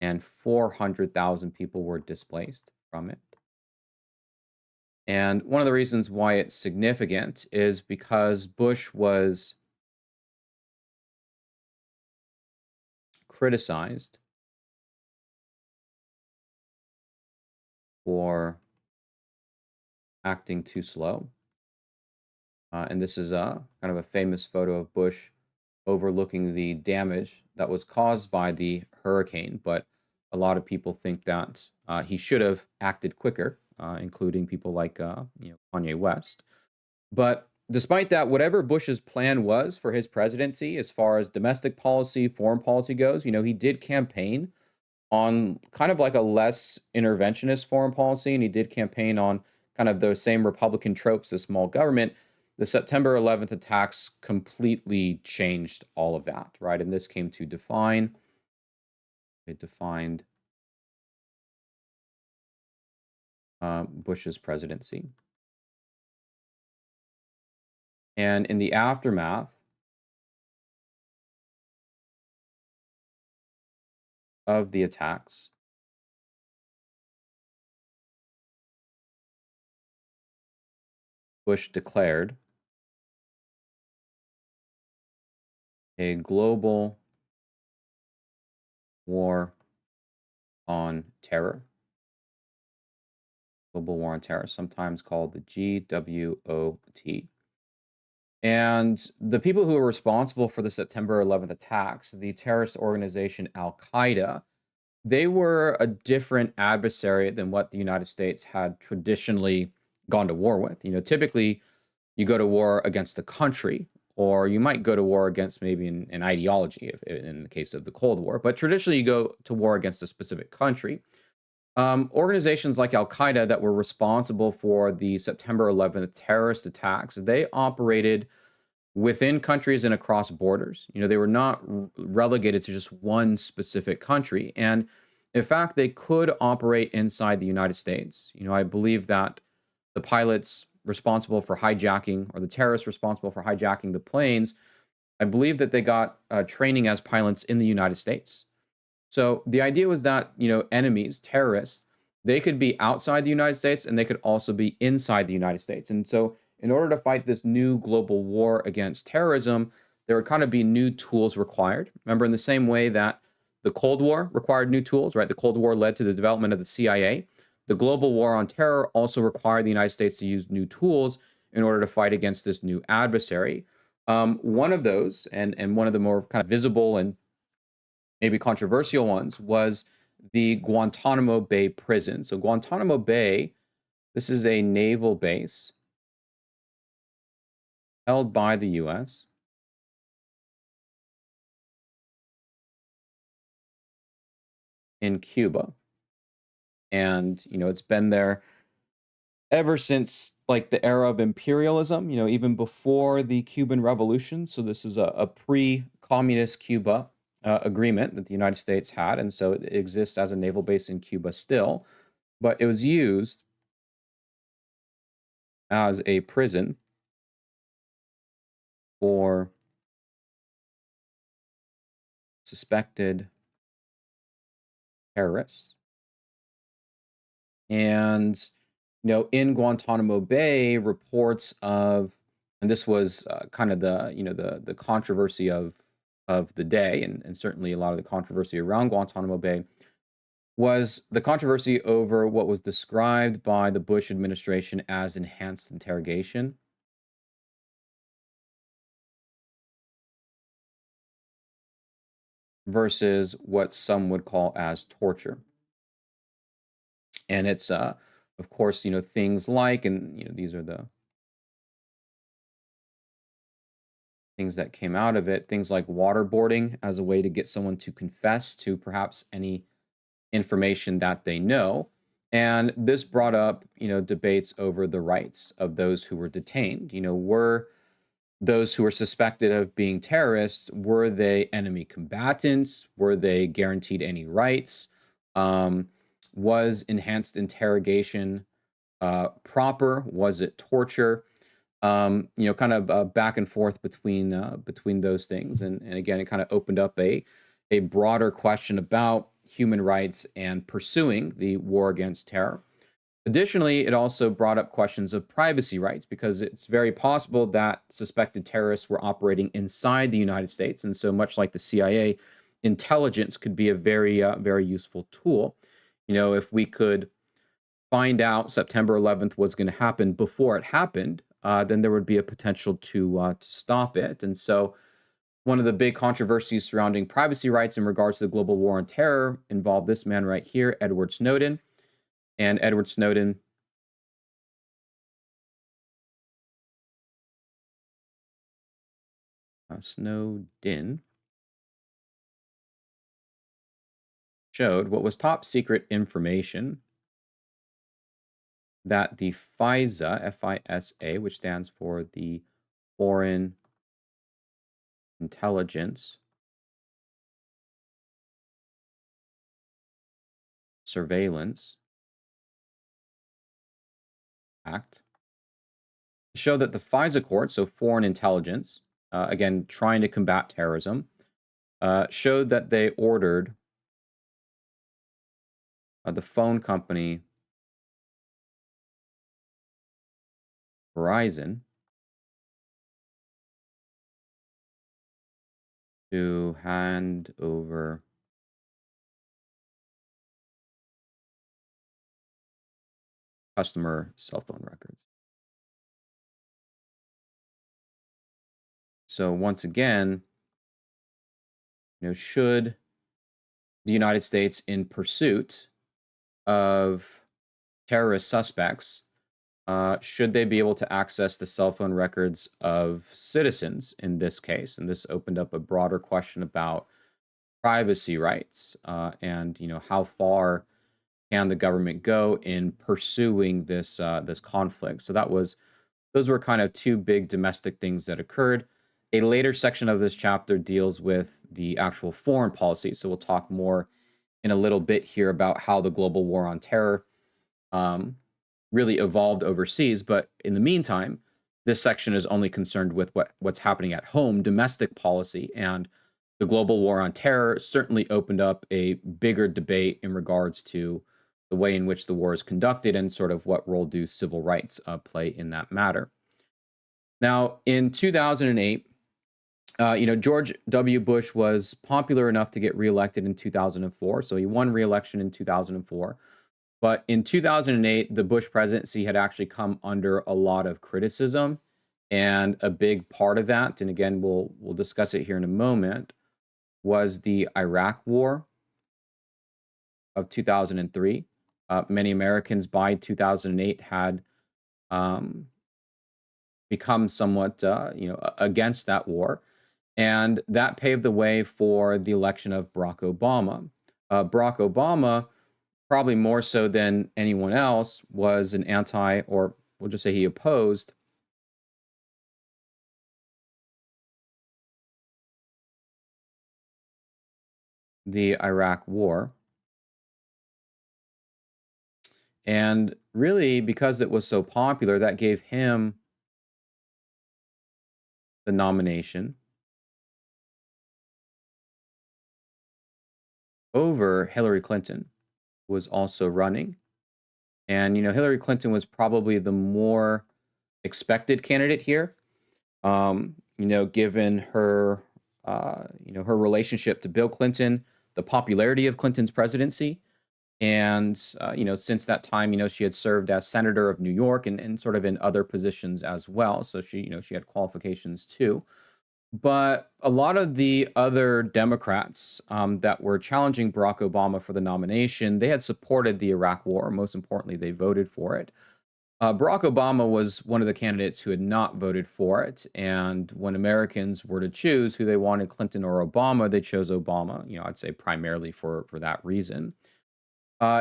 and 400,000 people were displaced from it. And one of the reasons why it's significant is because Bush was criticized for acting too slow. And this is kind of a famous photo of Bush overlooking the damage that was caused by the hurricane. But a lot of people think that he should have acted quicker, including people like Kanye West. But despite that, whatever Bush's plan was for his presidency, as far as domestic policy, foreign policy goes, he did campaign on kind of like a less interventionist foreign policy, and he did campaign on kind of those same Republican tropes of small government. The September 11th attacks completely changed all of that, right? And this came to define, it defined Bush's presidency. And in the aftermath of the attacks, Bush declared a global war on terror. Global war on terror, sometimes called the GWOT. And the people who were responsible for the September 11th attacks, the terrorist organization Al Qaeda, they were a different adversary than what the United States had traditionally gone to war with. Typically you go to war against the country, or you might go to war against maybe an ideology, if in the case of the Cold War. But traditionally, you go to war against a specific country. Organizations like Al Qaeda that were responsible for the September 11th terrorist attacks, they operated within countries and across borders. They were not relegated to just one specific country. And in fact, they could operate inside the United States. I believe that the pilots responsible for hijacking, or the terrorists responsible for hijacking the planes, I believe that they got training as pilots in the United States. So the idea was that, enemies, terrorists, they could be outside the United States and they could also be inside the United States. And so in order to fight this new global war against terrorism, there would kind of be new tools required. Remember, in the same way that the Cold War required new tools, right? The Cold War led to the development of the CIA. The global war on terror also required the United States to use new tools in order to fight against this new adversary. One of those, and one of the more kind of visible and maybe controversial ones, was the Guantanamo Bay prison. So Guantanamo Bay, this is a naval base held by the U.S. in Cuba. And, it's been there ever since like the era of imperialism, even before the Cuban Revolution. So this is a pre-communist Cuba agreement that the United States had, and so it exists as a naval base in Cuba still, but it was used as a prison for suspected terrorists. And in Guantanamo Bay, reports of, and this was kind of the controversy of the day, and certainly a lot of the controversy around Guantanamo Bay was the controversy over what was described by the Bush administration as enhanced interrogation versus what some would call as torture. And it's of course, things like, and these are the things that came out of it, things like waterboarding as a way to get someone to confess to perhaps any information that they know. And this brought up, debates over the rights of those who were detained. Were those who were suspected of being terrorists, were they enemy combatants? Were they guaranteed any rights? Was enhanced interrogation proper? Was it torture? Kind of back and forth between those things, and again, it kind of opened up a broader question about human rights and pursuing the war against terror. Additionally, it also brought up questions of privacy rights because it's very possible that suspected terrorists were operating inside the United States, and so much like the CIA, intelligence could be a very useful tool. If we could find out September 11th was going to happen before it happened, then there would be a potential to stop it. And so one of the big controversies surrounding privacy rights in regards to the global war on terror involved this man right here, Edward Snowden. And Edward Snowden showed what was top secret information that the FISA, F-I-S-A, which stands for the Foreign Intelligence Surveillance Act, showed that the FISA court, so foreign intelligence, again, trying to combat terrorism, showed that they ordered the phone company Verizon to hand over customer cell phone records. So once again, should the United States, in pursuit of terrorist suspects, should they be able to access the cell phone records of citizens in this case? And this opened up a broader question about privacy rights, and how far can the government go in pursuing this conflict? So those were kind of two big domestic things that occurred. A later section of this chapter deals with the actual foreign policy. So we'll talk more in a little bit here about how the global war on terror really evolved overseas. But in the meantime, this section is only concerned with what's happening at home, domestic policy, and the global war on terror certainly opened up a bigger debate in regards to the way in which the war is conducted and sort of what role do civil rights play in that matter. Now, in 2008, George W. Bush was popular enough to get reelected in 2004. So he won reelection in 2004. But in 2008, the Bush presidency had actually come under a lot of criticism. And a big part of that, and again, we'll discuss it here in a moment, was the Iraq War of 2003. Many Americans by 2008 had become somewhat, against that war. And that paved the way for the election of Barack Obama. Barack Obama, probably more so than anyone else, was an anti, or we'll just say he opposed the Iraq War. And really, because it was so popular, that gave him the nomination over Hillary Clinton, who was also running. And, Hillary Clinton was probably the more expected candidate here, given her, her relationship to Bill Clinton, the popularity of Clinton's presidency. And, since that time, she had served as senator of New York and sort of in other positions as well. So she had qualifications too. But a lot of the other Democrats that were challenging Barack Obama for the nomination, they had supported the Iraq War. Most importantly, they voted for it. Barack Obama was one of the candidates who had not voted for it. And when Americans were to choose who they wanted, Clinton or Obama, they chose Obama, I'd say primarily for that reason.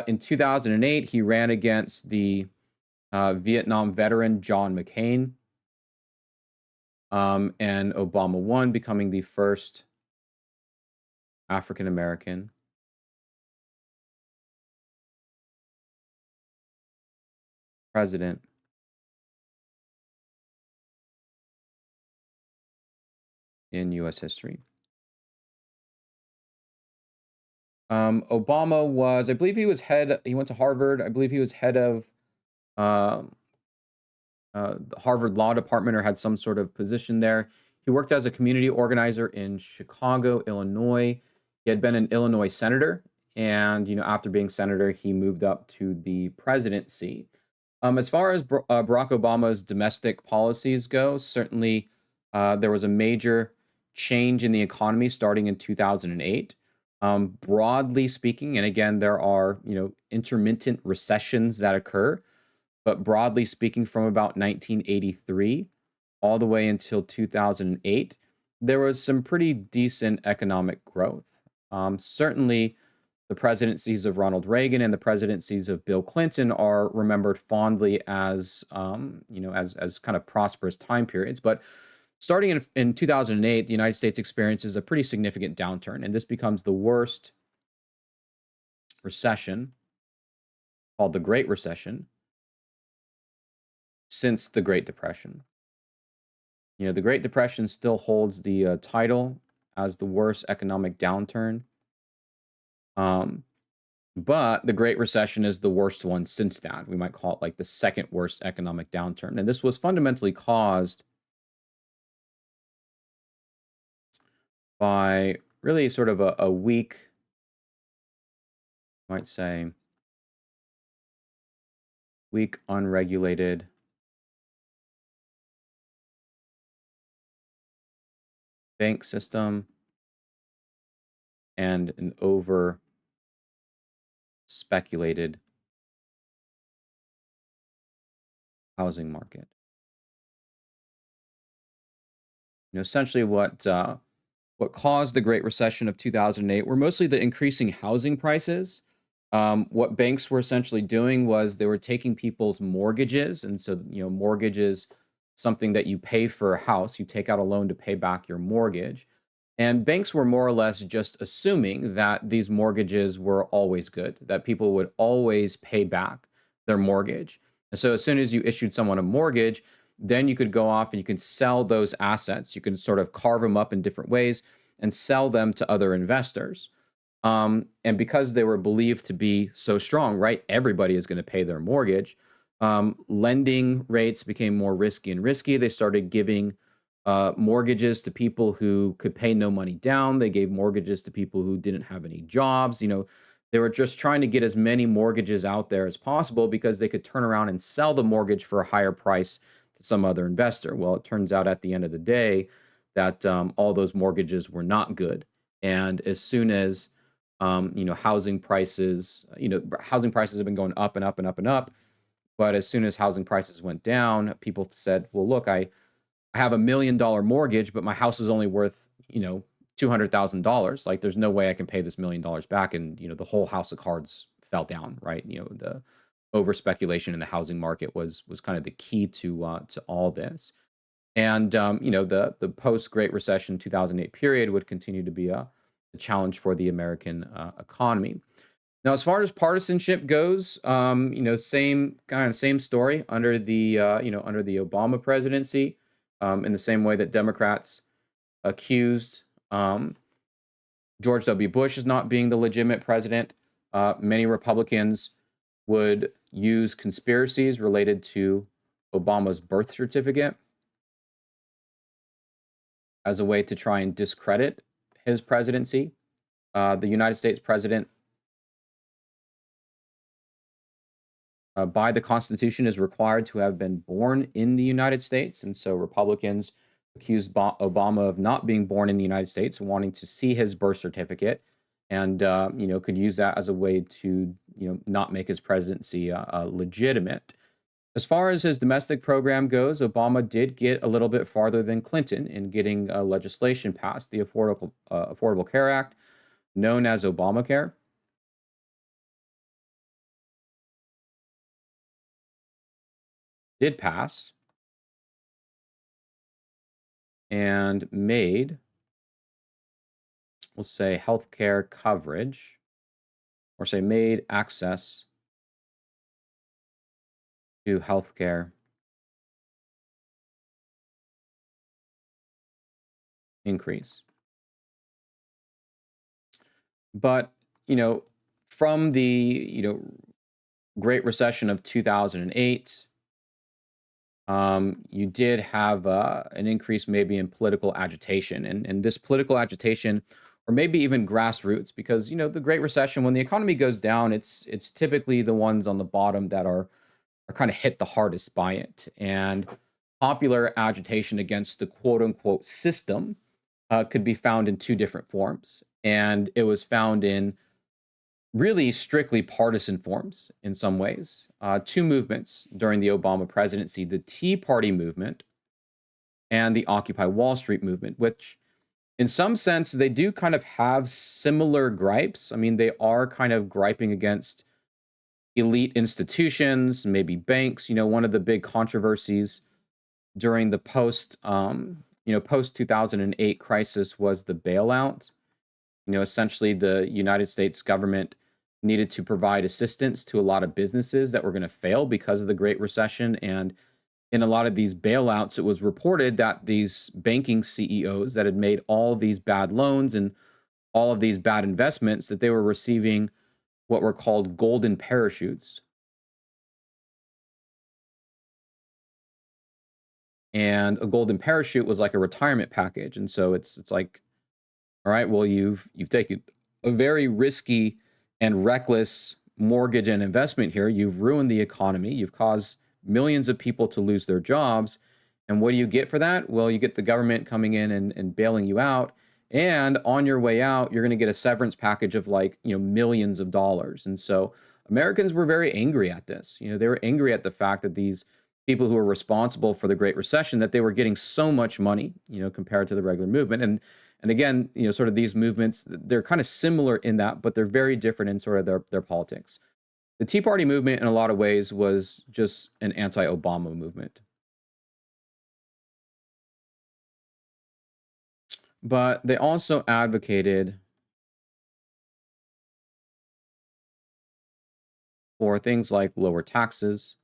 In 2008, he ran against the Vietnam veteran John McCain. And Obama won, becoming the first African American president in U.S. history. Obama was, I believe he went to Harvard. I believe he was head of um, the Harvard Law Department or had some sort of position there. He worked as a community organizer in Chicago, Illinois. He had been an Illinois senator, and after being senator, he moved up to the presidency. As far as Barack Obama's domestic policies go, certainly there was a major change in the economy starting in 2008. Broadly speaking, and again, there are intermittent recessions that occur, but broadly speaking, from about 1983 all the way until 2008, there was some pretty decent economic growth. Certainly, the presidencies of Ronald Reagan and the presidencies of Bill Clinton are remembered fondly as, as kind of prosperous time periods. But starting in 2008, the United States experiences a pretty significant downturn, and this becomes the worst recession, called the Great Recession, since the Great Depression. The Great Depression still holds the title as the worst economic downturn. But the Great Recession is the worst one since that. We might call it like the second worst economic downturn. And this was fundamentally caused by really sort of a weak, I might say, weak, unregulated bank system and an over speculated housing market. Essentially what caused the Great Recession of 2008 were mostly the increasing housing prices. What banks were essentially doing was they were taking people's mortgages, and so mortgages, something that you pay for a house, you take out a loan to pay back your mortgage. And banks were more or less just assuming that these mortgages were always good, that people would always pay back their mortgage. And so as soon as you issued someone a mortgage, then you could go off and you can sell those assets. You can sort of carve them up in different ways and sell them to other investors. And because they were believed to be so strong, right? Everybody is going to pay their mortgage. Lending rates became more risky and risky. They started giving mortgages to people who could pay no money down. They gave mortgages to people who didn't have any jobs. They were just trying to get as many mortgages out there as possible because they could turn around and sell the mortgage for a higher price to some other investor. Well, it turns out at the end of the day that all those mortgages were not good. And as soon as housing prices, housing prices have been going up and up and up and up. But as soon as housing prices went down, people said, well, look, I have $1 million mortgage, but my house is only worth, $200,000. Like, there's no way I can pay this $1,000,000 back. And, the whole house of cards fell down, right? The over speculation in the housing market was kind of the key to all this. And, the post Great Recession 2008 period would continue to be a challenge for the American economy. Now, as far as partisanship goes, same story under the Obama presidency, in the same way that Democrats accused George W. Bush as not being the legitimate president. Many Republicans would use conspiracies related to Obama's birth certificate as a way to try and discredit his presidency. The United States president, by the Constitution, is required to have been born in the United States. And so Republicans accused Obama of not being born in the United States, wanting to see his birth certificate, and could use that as a way to not make his presidency legitimate. As far as his domestic program goes, Obama did get a little bit farther than Clinton in getting legislation passed. The Affordable Care Act, known as Obamacare, did pass and made, we'll say, healthcare coverage, or say made access to healthcare increase. But, from the, Great Recession of 2008, you did have an increase maybe in political agitation. And this political agitation, or maybe even grassroots, because, the Great Recession, when the economy goes down, it's typically the ones on the bottom that are kind of hit the hardest by it. And popular agitation against the quote unquote system could be found in two different forms. And it was found in really strictly partisan forms in some ways. Two movements during the Obama presidency: the Tea Party movement and the Occupy Wall Street movement, which in some sense, they do kind of have similar gripes. I mean, they are kind of griping against elite institutions, maybe banks. One of the big controversies during the post 2008 crisis was the bailout. Essentially, the United States government needed to provide assistance to a lot of businesses that were going to fail because of the Great Recession. And in a lot of these bailouts, it was reported that these banking CEOs that had made all these bad loans and all of these bad investments, that they were receiving what were called golden parachutes. And a golden parachute was like a retirement package. And so it's like, all right, well, you've taken a very risky and reckless mortgage and investment here. You've ruined the economy. You've caused millions of people to lose their jobs. And what do you get for that? Well, you get the government coming in and bailing you out. And on your way out, you're going to get a severance package of millions of dollars. And so Americans were very angry at this. They were angry at the fact that these people who were responsible for the Great Recession, that they were getting so much money, compared to the regular movement. And again, sort of these movements, they're kind of similar in that, but they're very different in sort of their politics. The Tea Party movement, in a lot of ways, was just an anti-Obama movement. But they also advocated for things like lower taxes.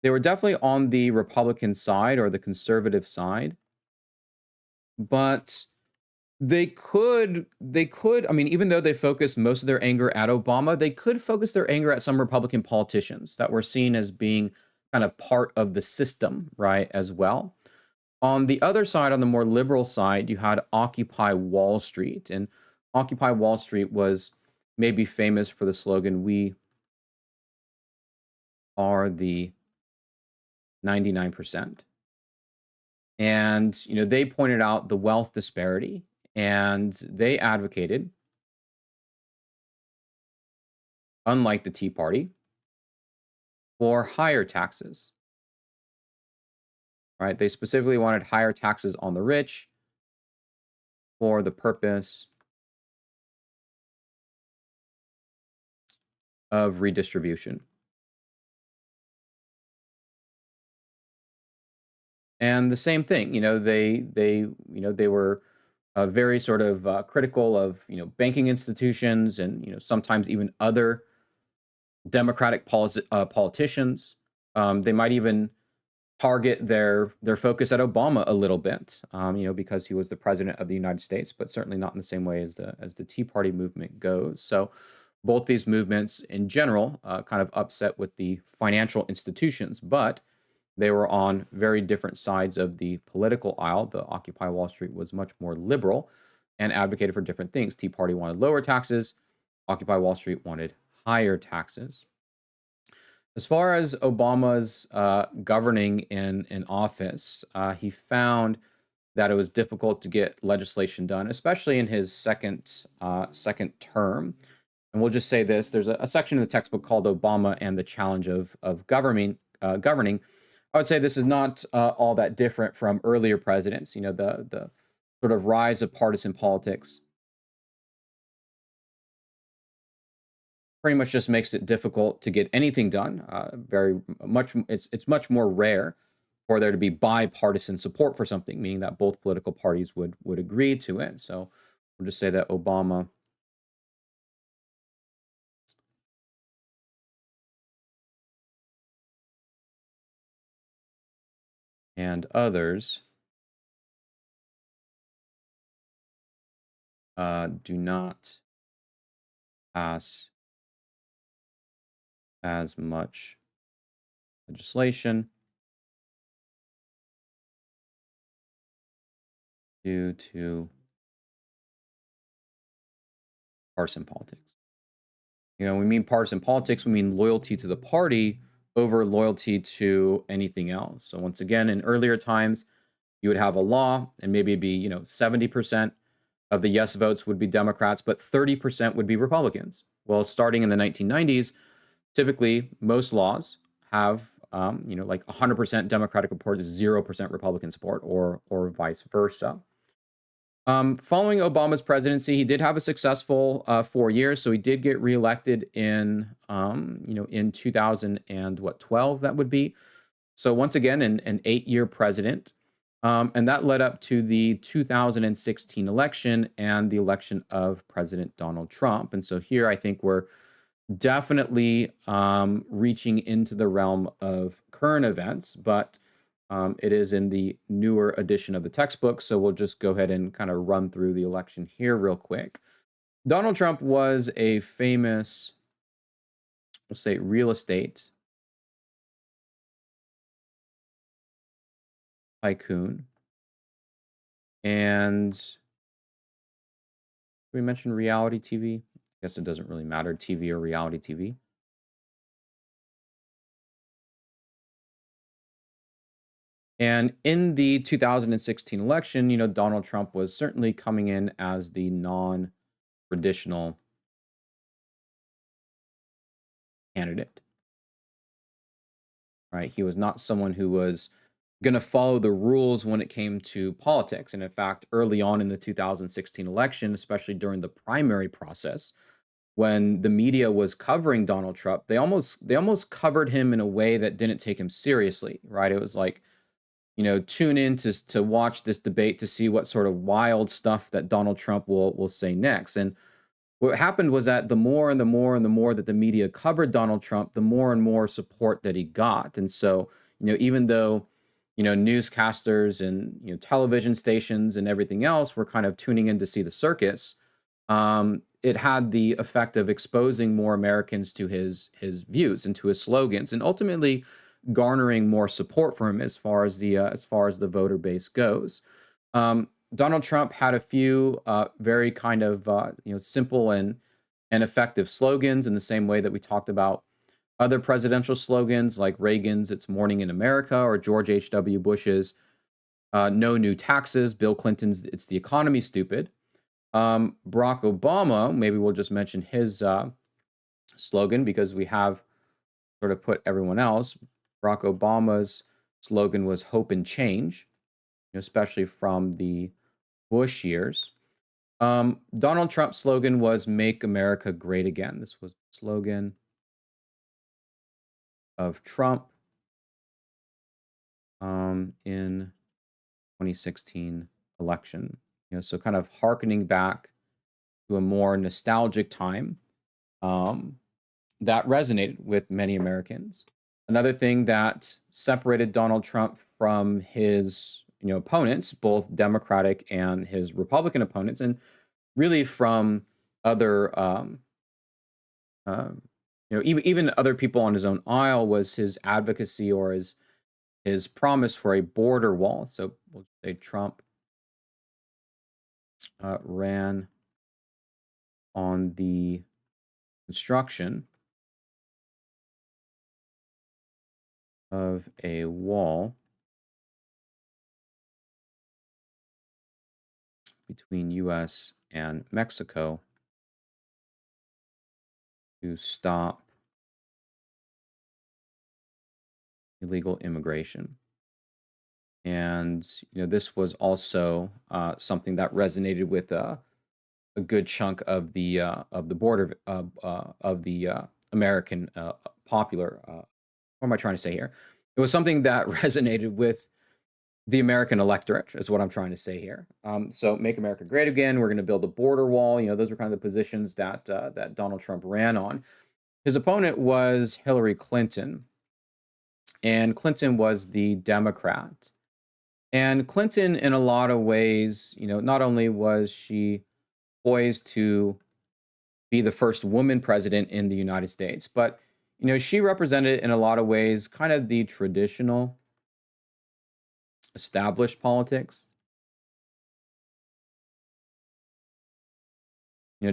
They were definitely on the Republican side or the conservative side. But they could, I mean, even though they focused most of their anger at Obama, they could focus their anger at some Republican politicians that were seen as being kind of part of the system, right, as well. On the other side, on the more liberal side, you had Occupy Wall Street. And Occupy Wall Street was maybe famous for the slogan, "We are the 99%. And, they pointed out the wealth disparity, and they advocated, unlike the Tea Party, for higher taxes. Right? They specifically wanted higher taxes on the rich, for the purpose of redistribution. And the same thing, they were very sort of critical of banking institutions and sometimes even other democratic politicians. They might even target their focus at Obama a little bit, because he was the president of the United States, but certainly not in the same way as the Tea Party movement goes. So both these movements in general kind of upset with the financial institutions, but they were on very different sides of the political aisle. The Occupy Wall Street was much more liberal and advocated for different things. Tea Party wanted lower taxes. Occupy Wall Street wanted higher taxes. As far as Obama's governing in office, he found that it was difficult to get legislation done, especially in his second term. And we'll just say this: there's a section in the textbook called "Obama and the Challenge of Governing." I would say this is not all that different from earlier presidents. The sort of rise of partisan politics pretty much just makes it difficult to get anything done. Very much, it's much more rare for there to be bipartisan support for something, meaning that both political parties would agree to it. So we'll just say that Obama and others do not pass as much legislation due to partisan politics. We mean partisan politics, we mean loyalty to the party over loyalty to anything else. So once again, in earlier times, you would have a law and maybe it'd be, 70% of the yes votes would be Democrats, but 30% would be Republicans. Well, starting in the 1990s, typically most laws have, like 100% Democratic support, 0% Republican support, or vice versa. Following Obama's presidency, he did have a successful 4 years, so he did get reelected in 2012. That would be so. Once again, an 8-year president, and that led up to the 2016 election and the election of President Donald Trump. And so here, I think we're definitely reaching into the realm of current events, but it is in the newer edition of the textbook. So we'll just go ahead and kind of run through the election here real quick. Donald Trump was a famous, let's say, real estate tycoon. And we mentioned reality TV. I guess it doesn't really matter, TV or reality TV. And in the 2016 election, Donald Trump was certainly coming in as the non-traditional candidate, right? He was not someone who was going to follow the rules when it came to politics. And in fact, early on in the 2016 election, especially during the primary process, when the media was covering Donald Trump, they almost covered him in a way that didn't take him seriously, right? It was like, tune in to watch this debate to see what sort of wild stuff that Donald Trump will say next. And what happened was that the more and the more and the more that the media covered Donald Trump, the more and more support that he got. And so, even though, newscasters and, television stations and everything else were kind of tuning in to see the circus, it had the effect of exposing more Americans to his views and to his slogans, and ultimately garnering more support for him as far as the voter base goes. Donald Trump had a few very kind of simple and effective slogans in the same way that we talked about other presidential slogans like Reagan's "It's Morning in America" or George H.W. Bush's "No New Taxes," Bill Clinton's "It's the Economy, Stupid." Barack Obama, maybe we'll just mention his slogan because we have sort of put everyone else. Barack Obama's slogan was "Hope and Change," especially from the Bush years. Donald Trump's slogan was "Make America Great Again." This was the slogan of Trump in 2016 election. So kind of hearkening back to a more nostalgic time um, that resonated with many Americans. Another thing that separated Donald Trump from his opponents, both Democratic and his Republican opponents, and really from other um, even other people on his own aisle, was his advocacy or his promise for a border wall. So we'll say Trump ran on the construction of a wall between U.S. and Mexico to stop illegal immigration. And this was also something that resonated with a good chunk of the border of the American popular. What am I trying to say here? It was something that resonated with the American electorate, is what I'm trying to say here. So, make America great again. We're going to build a border wall. Those were kind of the positions that that Donald Trump ran on. His opponent was Hillary Clinton, and Clinton was the Democrat. And Clinton, in a lot of ways, not only was she poised to be the first woman president in the United States, but she represented in a lot of ways kind of the traditional established politics.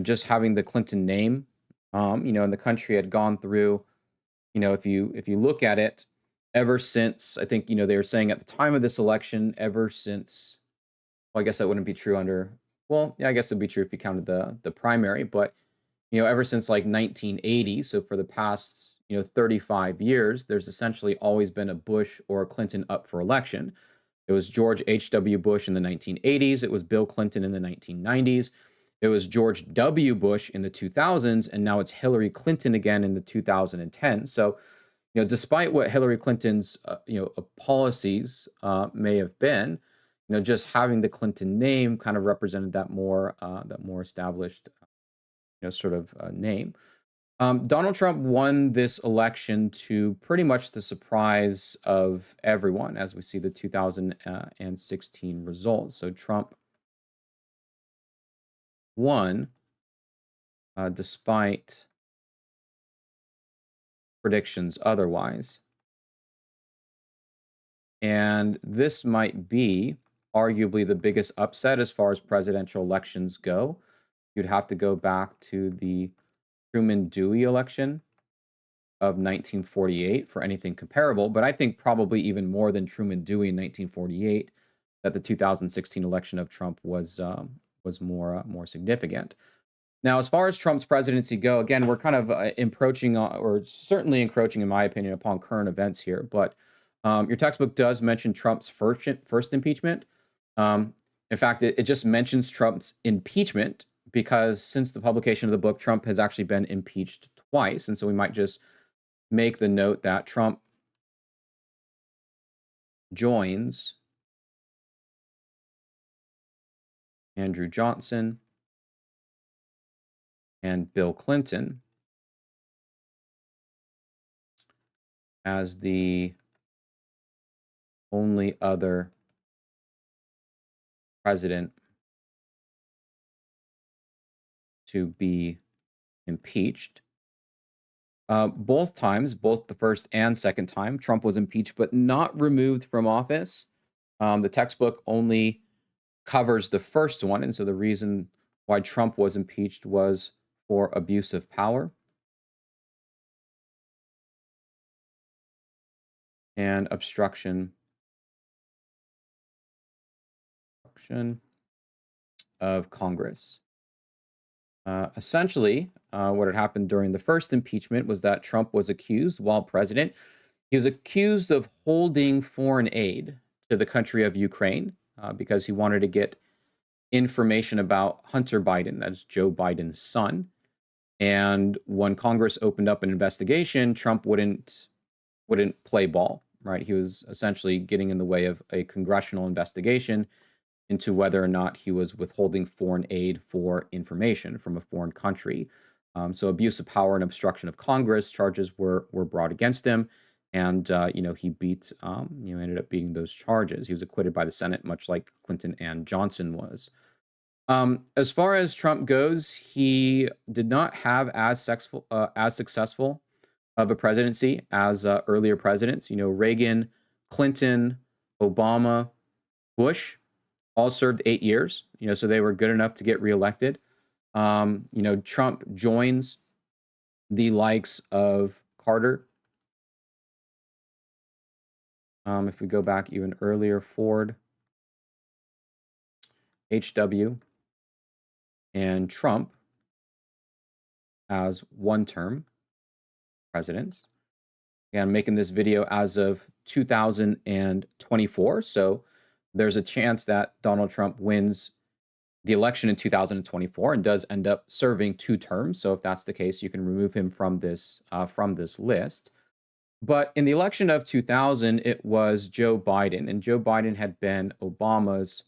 Just having the Clinton name, and the country had gone through, if you look at it, ever since, I think, they were saying at the time of this election, ever since, well, I guess that wouldn't be true under, well, yeah, I guess it'd be true if you counted the primary, but, ever since like 1980, so for the past, 35 years, there's essentially always been a Bush or a Clinton up for election. It was George H.W. Bush in the 1980s. It was Bill Clinton in the 1990s. It was George W. Bush in the 2000s, and now it's Hillary Clinton again in the 2010. So, despite what Hillary Clinton's, policies may have been, just having the Clinton name kind of represented that more established, sort of name. Donald Trump won this election to pretty much the surprise of everyone, as we see the 2016 results. So Trump won despite predictions otherwise. And this might be arguably the biggest upset as far as presidential elections go. You'd have to go back to the Truman Dewey election of 1948 for anything comparable, but I think probably even more than Truman Dewey in 1948, that the 2016 election of Trump was more significant. Now, as far as Trump's presidency go, again, we're kind of encroaching, or certainly encroaching, in my opinion, upon current events here. But your textbook does mention Trump's first impeachment. In fact, it just mentions Trump's impeachment because since the publication of the book, Trump has actually been impeached twice. And so we might just make the note that Trump joins Andrew Johnson and Bill Clinton as the only other president to be impeached. Both times, both the first and second time, Trump was impeached, but not removed from office. The textbook only covers the first one. And so the reason why Trump was impeached was for abuse of power and obstruction of Congress. Essentially, what had happened during the first impeachment was that Trump was accused, while president, he was accused of holding foreign aid to the country of Ukraine because he wanted to get information about Hunter Biden, that's Joe Biden's son. And when Congress opened up an investigation, Trump wouldn't play ball, right? He was essentially getting in the way of a congressional investigation into whether or not he was withholding foreign aid for information from a foreign country. So abuse of power and obstruction of Congress charges were brought against him, and he ended up beating those charges. He was acquitted by the Senate, much like Clinton and Johnson was. As far as Trump goes, he did not have as successful of a presidency as earlier presidents. Reagan, Clinton, Obama, Bush all served 8 years. So they were good enough to get reelected. Trump joins the likes of Carter. If we go back even earlier, Ford, H.W., and Trump as one-term presidents. And I'm making this video as of 2024. So there's a chance that Donald Trump wins the election in 2024 and does end up serving 2 terms. So if that's the case, you can remove him from this list. But in the election of 2000, it was Joe Biden, and Joe Biden had been Obama's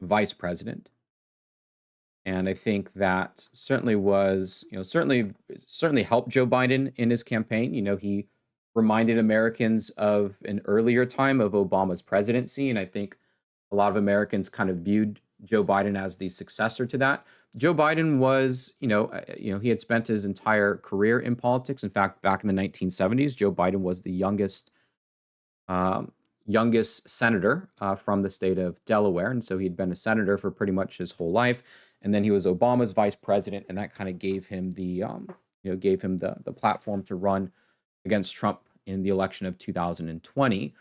vice president. And I think that certainly was, certainly helped Joe Biden in his campaign. He reminded Americans of an earlier time of Obama's presidency. And I think a lot of Americans kind of viewed Joe Biden as the successor to that. Joe Biden was, he had spent his entire career in politics. In fact, back in the 1970s, Joe Biden was the youngest senator from the state of Delaware. And so he'd been a senator for pretty much his whole life. And then he was Obama's vice president, and that kind of gave him the platform to run against Trump in the election of 2020.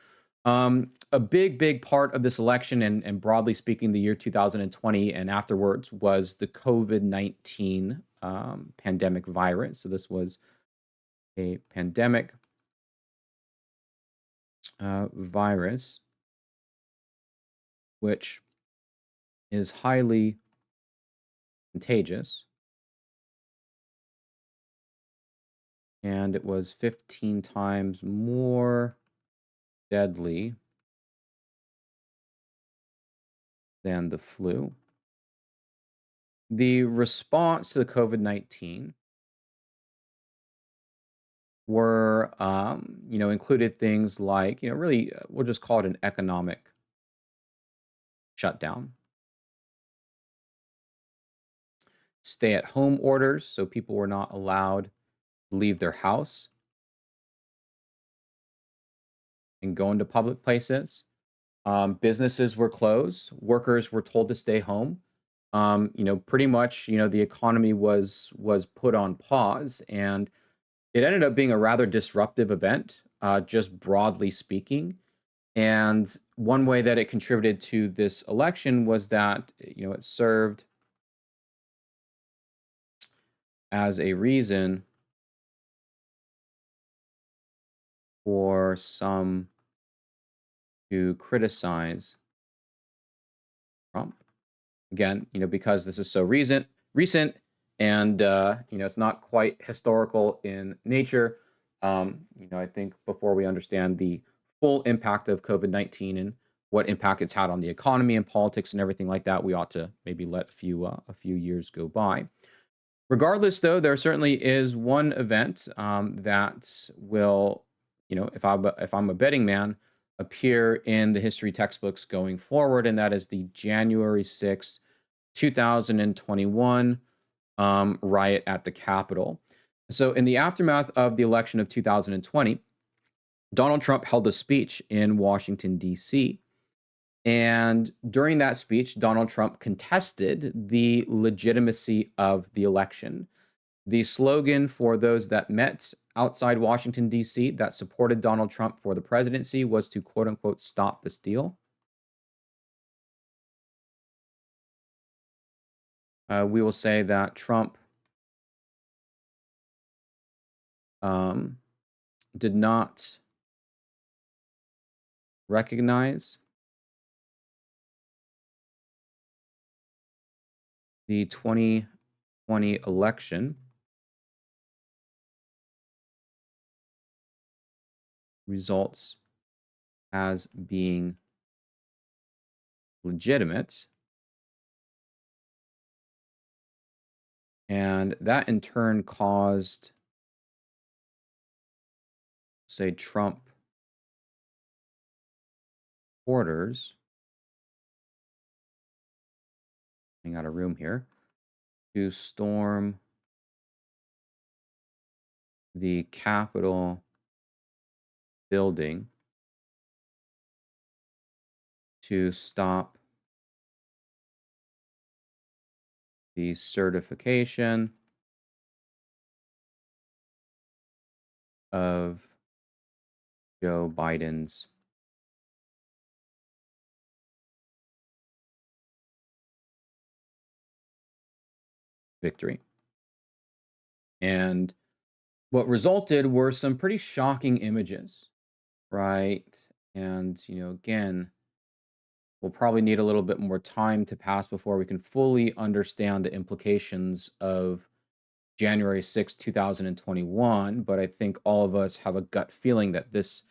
A big part of this election, and broadly speaking, the year 2020 and afterwards, was the COVID-19 pandemic virus. So this was a pandemic virus, which is highly contagious, and it was 15 times more deadly than the flu. The response to the COVID-19 were, included things like, really, we'll just call it an economic shutdown. Stay-at-home orders, so people were not allowed to leave their house and go into public places. Businesses were closed. Workers were told to stay home. Pretty much, the economy was put on pause, and it ended up being a rather disruptive event, just broadly speaking. And one way that it contributed to this election was that, it served as a reason for some to criticize Trump. Again, because this is so recent, and it's not quite historical in nature. I think before we understand the full impact of COVID-19 and what impact it's had on the economy and politics and everything like that, we ought to maybe let a few years go by. Regardless, though, there certainly is one event that will, if I'm a betting man, appear in the history textbooks going forward, and that is the January 6th, 2021 riot at the Capitol. So in the aftermath of the election of 2020, Donald Trump held a speech in Washington, D.C. And during that speech, Donald Trump contested the legitimacy of the election. The slogan for those that met outside Washington, D.C., that supported Donald Trump for the presidency was to, quote unquote, stop the steal. We will say that Trump did not recognize the 2020 election results as being legitimate. And that in turn caused, say, Trump supporters, getting out of room here, to storm the Capitol building to stop the certification of Joe Biden's victory. And what resulted were some pretty shocking images, right? And, again, we'll probably need a little bit more time to pass before we can fully understand the implications of January 6th, 2021. But I think all of us have a gut feeling that this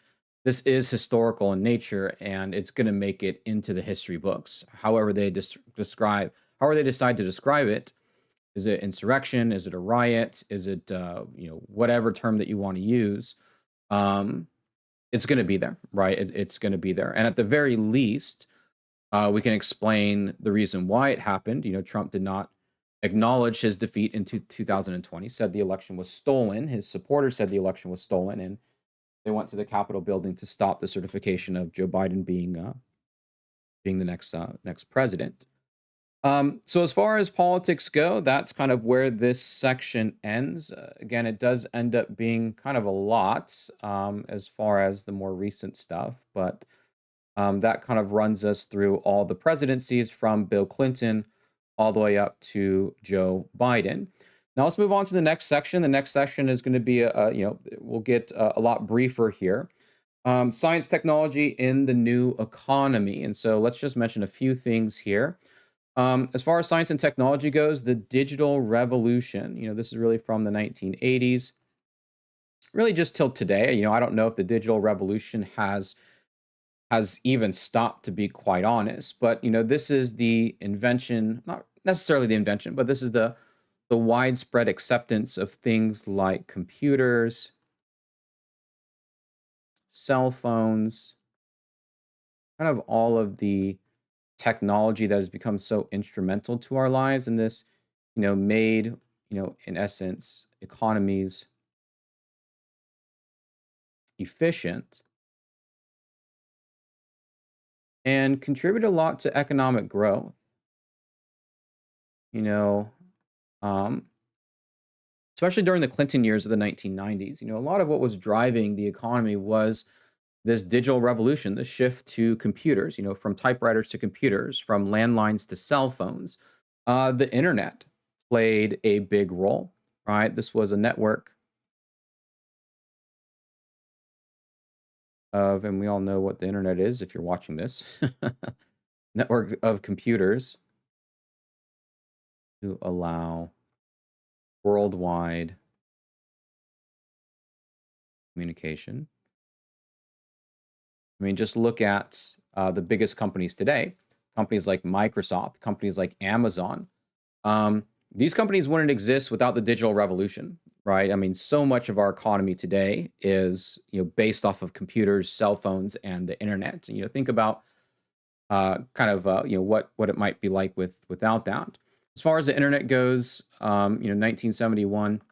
is historical in nature, and it's going to make it into the history books. However they however they decide to describe it. Is it insurrection? Is it a riot? Is it whatever term that you want to use? It's going to be there, right? It's going to be there, and at the very least, we can explain the reason why it happened. Trump did not acknowledge his defeat in 2020. Said the election was stolen. His supporters said the election was stolen, and they went to the Capitol building to stop the certification of Joe Biden being the next president. So as far as politics go, that's kind of where this section ends. Again, it does end up being kind of a lot as far as the more recent stuff, but that kind of runs us through all the presidencies from Bill Clinton all the way up to Joe Biden. Now let's move on to the next section. The next section is going to be we'll get a lot briefer here. Science, technology in the new economy. And so let's just mention a few things here. As far as science and technology goes, the digital revolution, this is really from the 1980s, really just till today. I don't know if the digital revolution has even stopped, to be quite honest, but this is the invention, not necessarily the invention, but this is the widespread acceptance of things like computers, cell phones, kind of all of the technology that has become so instrumental to our lives, and this made in essence economies efficient and contribute a lot to economic growth. Um, Especially during the Clinton years of the 1990s, a lot of what was driving the economy was this digital revolution, the shift to computers, from typewriters to computers, from landlines to cell phones. The internet played a big role, right? This was a network and we all know what the internet is if you're watching this, network of computers to allow worldwide communication. I mean, just look at the biggest companies today, companies like Microsoft, companies like Amazon. These companies wouldn't exist without the digital revolution, right? I mean, so much of our economy today is, based off of computers, cell phones, and the internet. Think about what it might be like without that. As far as the internet goes, 1971,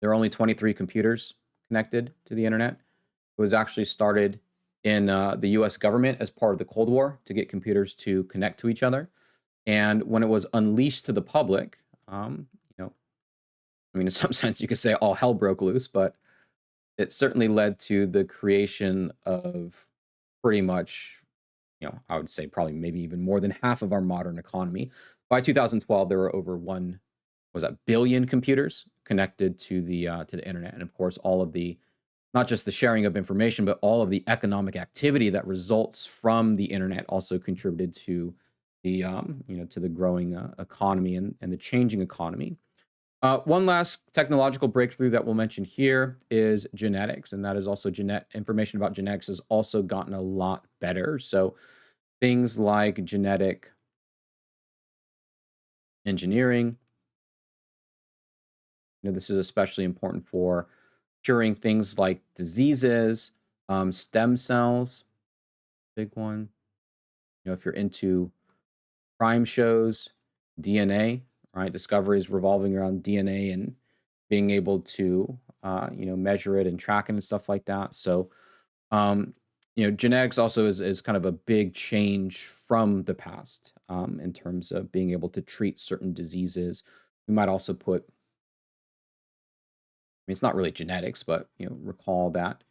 there were only 23 computers connected to the internet. It was actually started in the U.S. government as part of the Cold War to get computers to connect to each other. And when it was unleashed to the public, in some sense, you could say all hell broke loose, but it certainly led to the creation of pretty much, I would say probably maybe even more than half of our modern economy. By 2012, there were over billion computers connected to the internet, and of course, all of the not just the sharing of information, but all of the economic activity that results from the internet also contributed to to the growing economy and the changing economy. One last technological breakthrough that we'll mention here is genetics, and that is also information about genetics has also gotten a lot better. So things like genetic engineering, this is especially important for curing things like diseases, stem cells, big one. If you're into crime shows, DNA, right? Discoveries revolving around DNA and being able to, measure it and track it and stuff like that. So, genetics also is kind of a big change from the past in terms of being able to treat certain diseases. We might also put, it's not really genetics, but recall that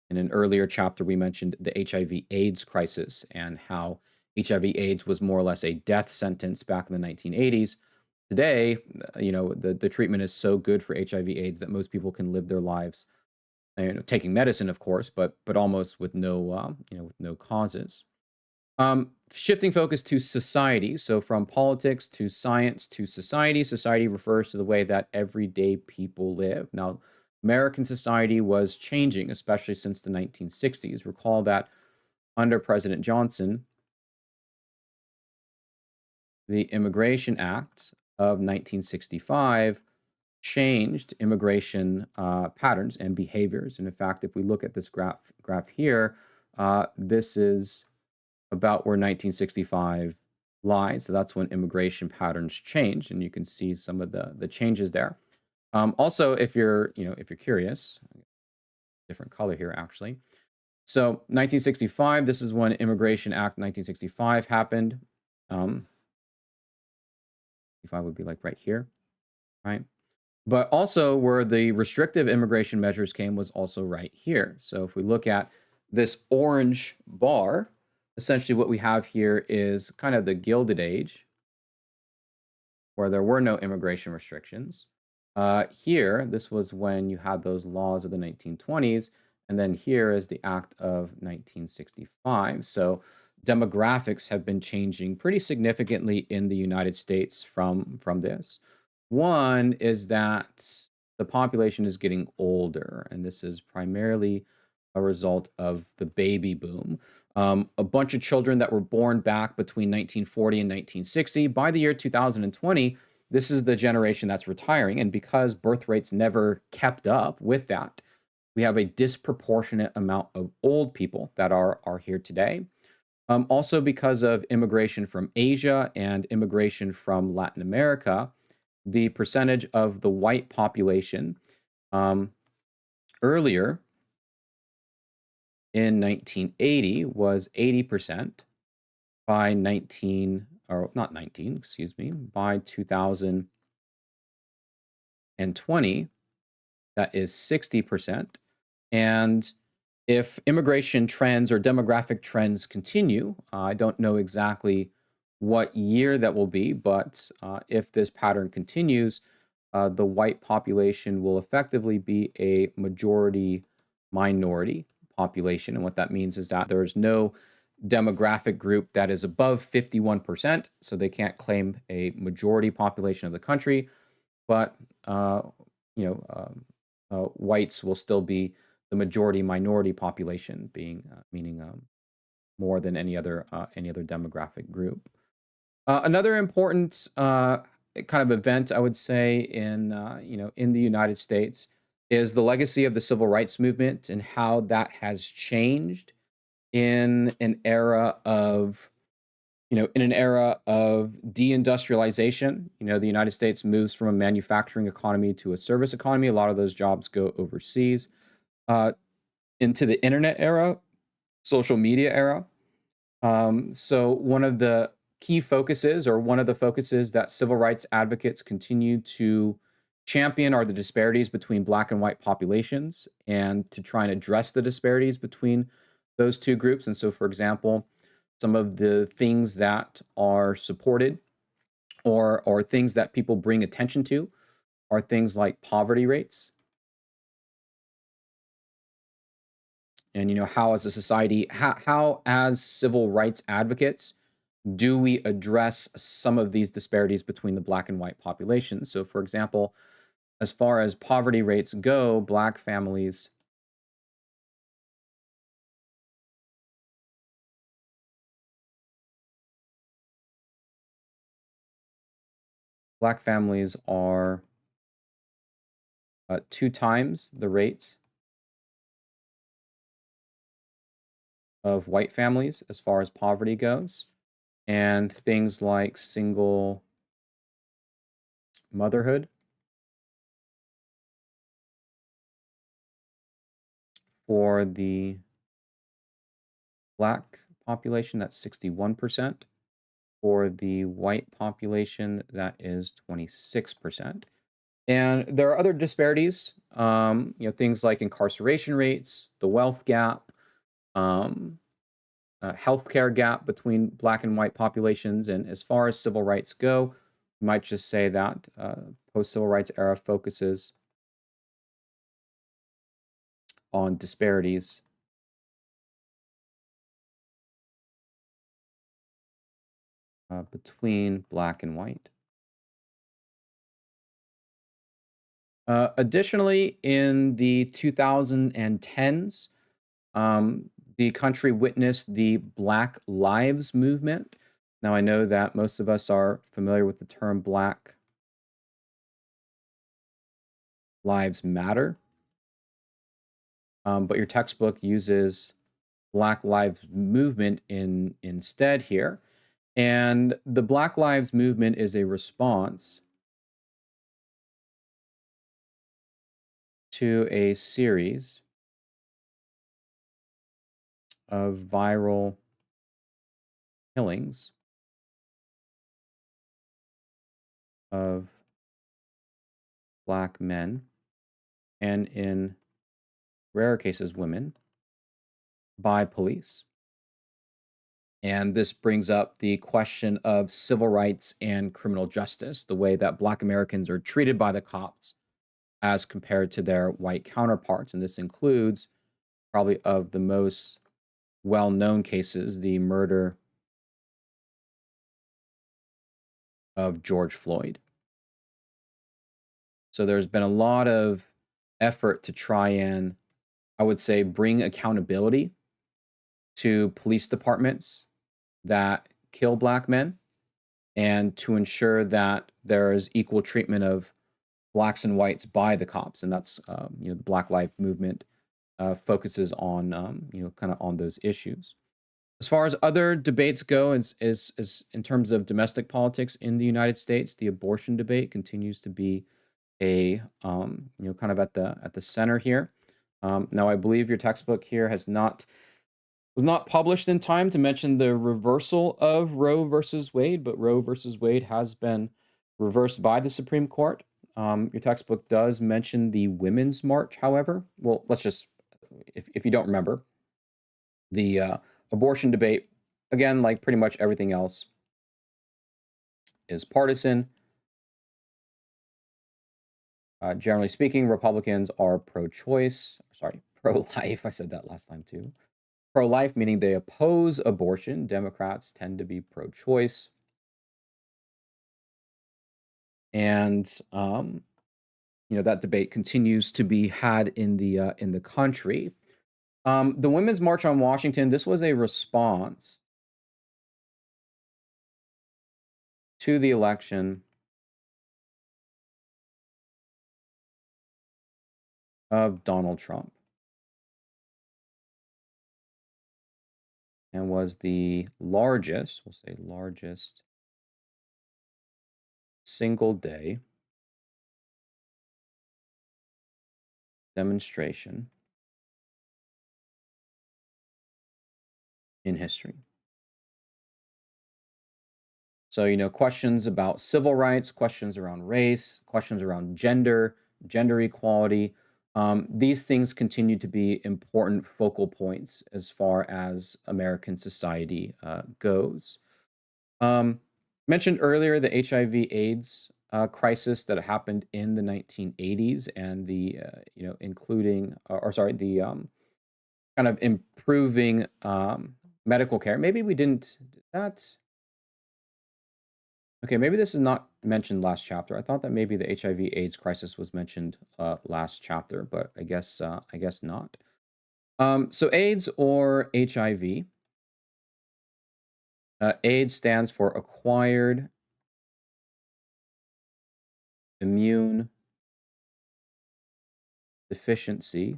in an earlier chapter we mentioned the HIV/AIDS crisis and how HIV/AIDS was more or less a death sentence back in the 1980s. Today, the treatment is so good for HIV/AIDS that most people can live their lives, taking medicine, of course, but almost with no causes. Shifting focus to society. So from politics to science to society. Society refers to the way that everyday people live. Now, American society was changing, especially since the 1960s. Recall that under President Johnson, the Immigration Act of 1965 changed immigration patterns and behaviors. And in fact, if we look at this graph here, this is about where 1965 lies. So that's when immigration patterns changed, and you can see some of the changes there. Also, if you're curious, different color here actually. So 1965, this is when Immigration Act 1965 happened. 65 would be like right here, right? But also where the restrictive immigration measures came was also right here. So if we look at this orange bar, essentially what we have here is kind of the Gilded Age, where there were no immigration restrictions. Here, this was when you had those laws of the 1920s, and then here is the Act of 1965. So demographics have been changing pretty significantly in the United States from this. One is that the population is getting older, and this is primarily a result of the baby boom. A bunch of children that were born back between 1940 and 1960. By the year 2020, this is the generation that's retiring. And because birth rates never kept up with that, we have a disproportionate amount of old people that are here today. Also, because of immigration from Asia and immigration from Latin America, the percentage of the white population earlier in 1980 was 80%. By by 2020, that is 60%. And if immigration trends or demographic trends continue, I don't know exactly what year that will be, but if this pattern continues, the white population will effectively be a majority minority population. And what that means is that there is no demographic group that is above 51%, so they can't claim a majority population of the country, but whites will still be the majority minority population, meaning more than any other demographic group. Another important kind of event, I would say, in the United States is the legacy of the civil rights movement and how that has changed in an era of deindustrialization. The United States moves from a manufacturing economy to a service economy. A lot of those jobs go overseas. Into the internet era, social media era. So one of the key focuses, or one of the focuses that civil rights advocates continue to champion, are the disparities between Black and white populations, and to try and address the disparities between those two groups. And so, for example, some of the things that are supported or things that people bring attention to are things like poverty rates. And how as a society, how as civil rights advocates, do we address some of these disparities between the black and white populations? So, for example, as far as poverty rates go, black families are 2 times the rate of white families as far as poverty goes. And things like single motherhood for the black population, that's 61%. For the white population, that is 26%. And there are other disparities, things like incarceration rates, the wealth gap, um, healthcare gap between black and white populations. And as far as civil rights go, we might just say that post-civil rights era focuses on disparities between black and white. Additionally, in the 2010s, the country witnessed the Black Lives Movement. Now, I know that most of us are familiar with the term Black Lives Matter, but your textbook uses Black Lives Movement instead here. And the Black Lives Movement is a response to a series of viral killings of black men, and in rare cases, women, by police. And this brings up the question of civil rights and criminal justice, the way that black Americans are treated by the cops as compared to their white counterparts. And this includes, probably of the most well-known cases, the murder of George Floyd. So there's been a lot of effort to try and, I would say, bring accountability to police departments that kill black men, and to ensure that there is equal treatment of blacks and whites by the cops. And that's, the Black Lives Movement focuses on, kind of on those issues. As far as other debates go, is in terms of domestic politics in the United States, the abortion debate continues to be a, kind of at the center here. Now, I believe your textbook here was not published in time to mention the reversal of Roe versus Wade, but Roe versus Wade has been reversed by the Supreme Court. Your textbook does mention the Women's March, however. Well, let's just, if you don't remember, the abortion debate, again, like pretty much everything else, is partisan. Generally speaking, Republicans are pro-choice, sorry, pro-life. I said that last time too. Pro-life, meaning they oppose abortion. Democrats tend to be pro-choice. And that debate continues to be had in the country. The Women's March on Washington, this was a response to the election of Donald Trump, and was the largest, we'll say largest, single day demonstration in history. So, questions about civil rights, questions around race, questions around gender equality, these things continue to be important focal points as far as American society goes. Mentioned earlier the HIV/AIDS crisis that happened in the 1980s, and the including, or sorry, the kind of improving medical care. Maybe we didn't. Did that Okay, maybe this is not mentioned last chapter. I thought that maybe the HIV/AIDS crisis was mentioned last chapter, but I guess not. So AIDS or HIV. AIDS stands for Acquired Immune Deficiency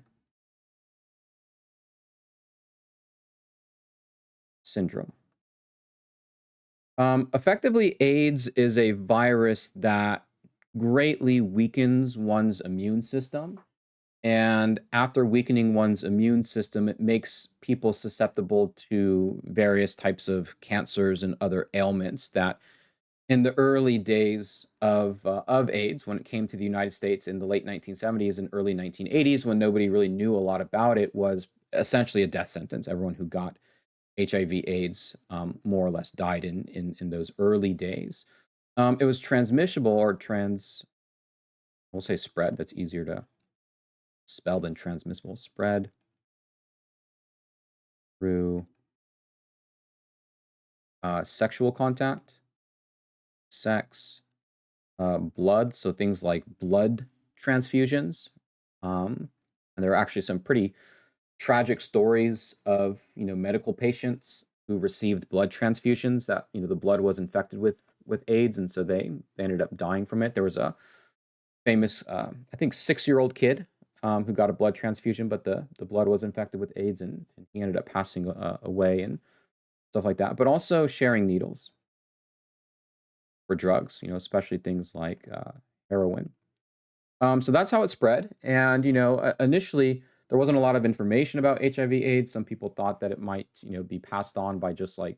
Syndrome. Effectively, AIDS is a virus that greatly weakens one's immune system. And after weakening one's immune system, it makes people susceptible to various types of cancers and other ailments that in the early days of AIDS, when it came to the United States in the late 1970s and early 1980s, when nobody really knew a lot about it, was essentially a death sentence. Everyone who got HIV/AIDS more or less died in those early days. It was transmissible or we'll say spread. That's easier to spell than transmissible. Spread through sexual contact, sex, blood. So things like blood transfusions. And there are actually some pretty tragic stories of medical patients who received blood transfusions that the blood was infected with AIDS, and so they ended up dying from it. There was a famous I think 6-year-old kid who got a blood transfusion, but the blood was infected with AIDS, and he ended up passing away and stuff like that. But also sharing needles for drugs, especially things like heroin. So that's how it spread. And, initially there wasn't a lot of information about HIV/AIDS. Some people thought that it might, be passed on by just like,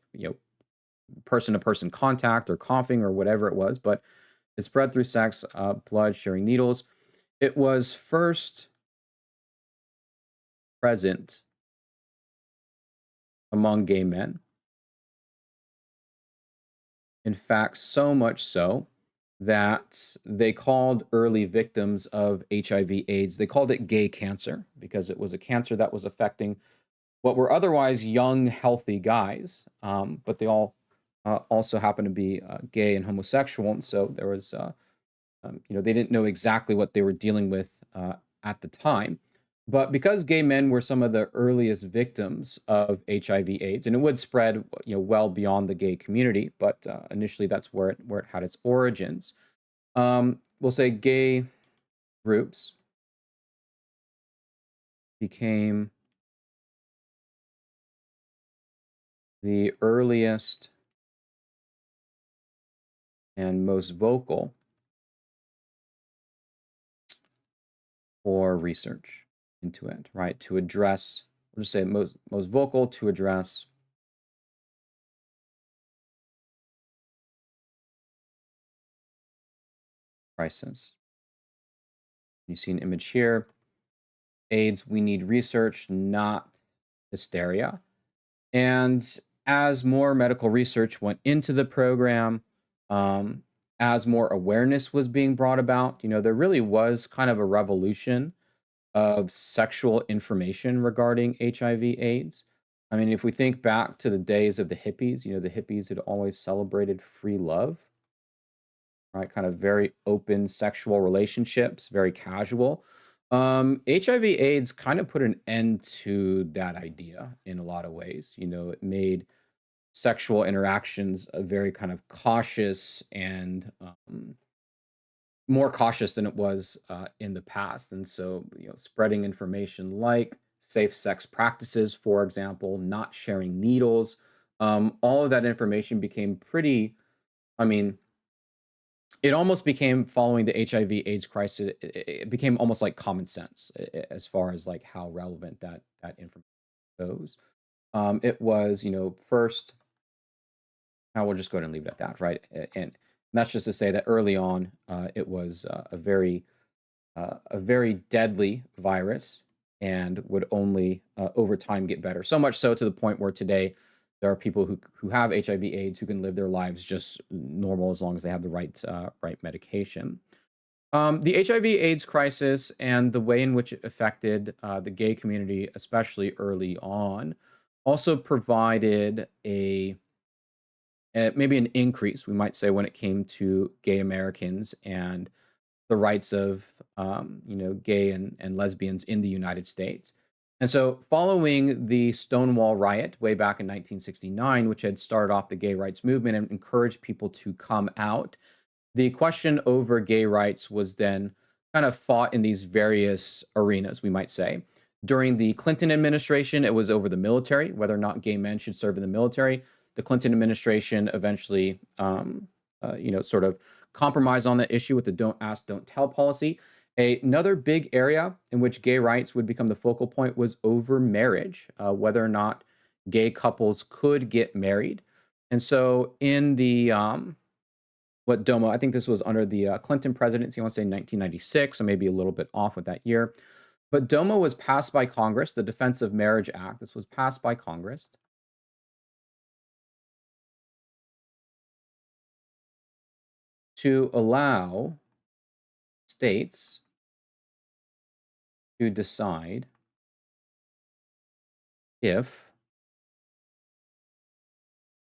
person to person contact or coughing or whatever it was. But it spread through sex, blood, sharing needles. It was first present among gay men. In fact, so much so that they called early victims of HIV/AIDS, they called it gay cancer because it was a cancer that was affecting what were otherwise young, healthy guys, but they all also happened to be gay and homosexual. And so there was, they didn't know exactly what they were dealing with at the time. But because gay men were some of the earliest victims of HIV/AIDS, and it would spread, well beyond the gay community, but initially that's where it had its origins. We'll say gay groups became the earliest and most vocal for research into it, right? To address, we'll just say most vocal to address crisis. You see an image here. AIDS, we need research, not hysteria. And as more medical research went into the program, um, as more awareness was being brought about, there really was kind of a revolution of sexual information regarding HIV/AIDS. I mean, if we think back to the days of the hippies, the hippies had always celebrated free love, right? Kind of very open sexual relationships, very casual. HIV/AIDS kind of put an end to that idea in a lot of ways. It made sexual interactions a very kind of cautious and more cautious than it was in the past. And so, spreading information like safe sex practices, for example, not sharing needles, all of that information became pretty, I mean, it almost became following the HIV/AIDS crisis. It became almost like common sense as far as like how relevant that information goes. It was, first, I will just go ahead and leave it at that, right? And that's just to say that early on, it was a very deadly virus and would only over time get better. So much so to the point where today there are people who have HIV/AIDS who can live their lives just normal as long as they have the right medication. The HIV/AIDS crisis and the way in which it affected the gay community, especially early on, also provided maybe an increase, we might say, when it came to gay Americans and the rights of gay and lesbians in the United States. And so, following the Stonewall riot way back in 1969, which had started off the gay rights movement and encouraged people to come out, the question over gay rights was then kind of fought in these various arenas, we might say. During the Clinton administration, it was over the military, whether or not gay men should serve in the military. The Clinton administration eventually, sort of compromised on that issue with the don't ask, don't tell policy. Another big area in which gay rights would become the focal point was over marriage, whether or not gay couples could get married. And so, in the what DOMA, I think this was under the Clinton presidency, I want to say 1996, so maybe a little bit off with that year. But DOMA was passed by Congress, the Defense of Marriage Act. This was passed by Congress to allow states to decide if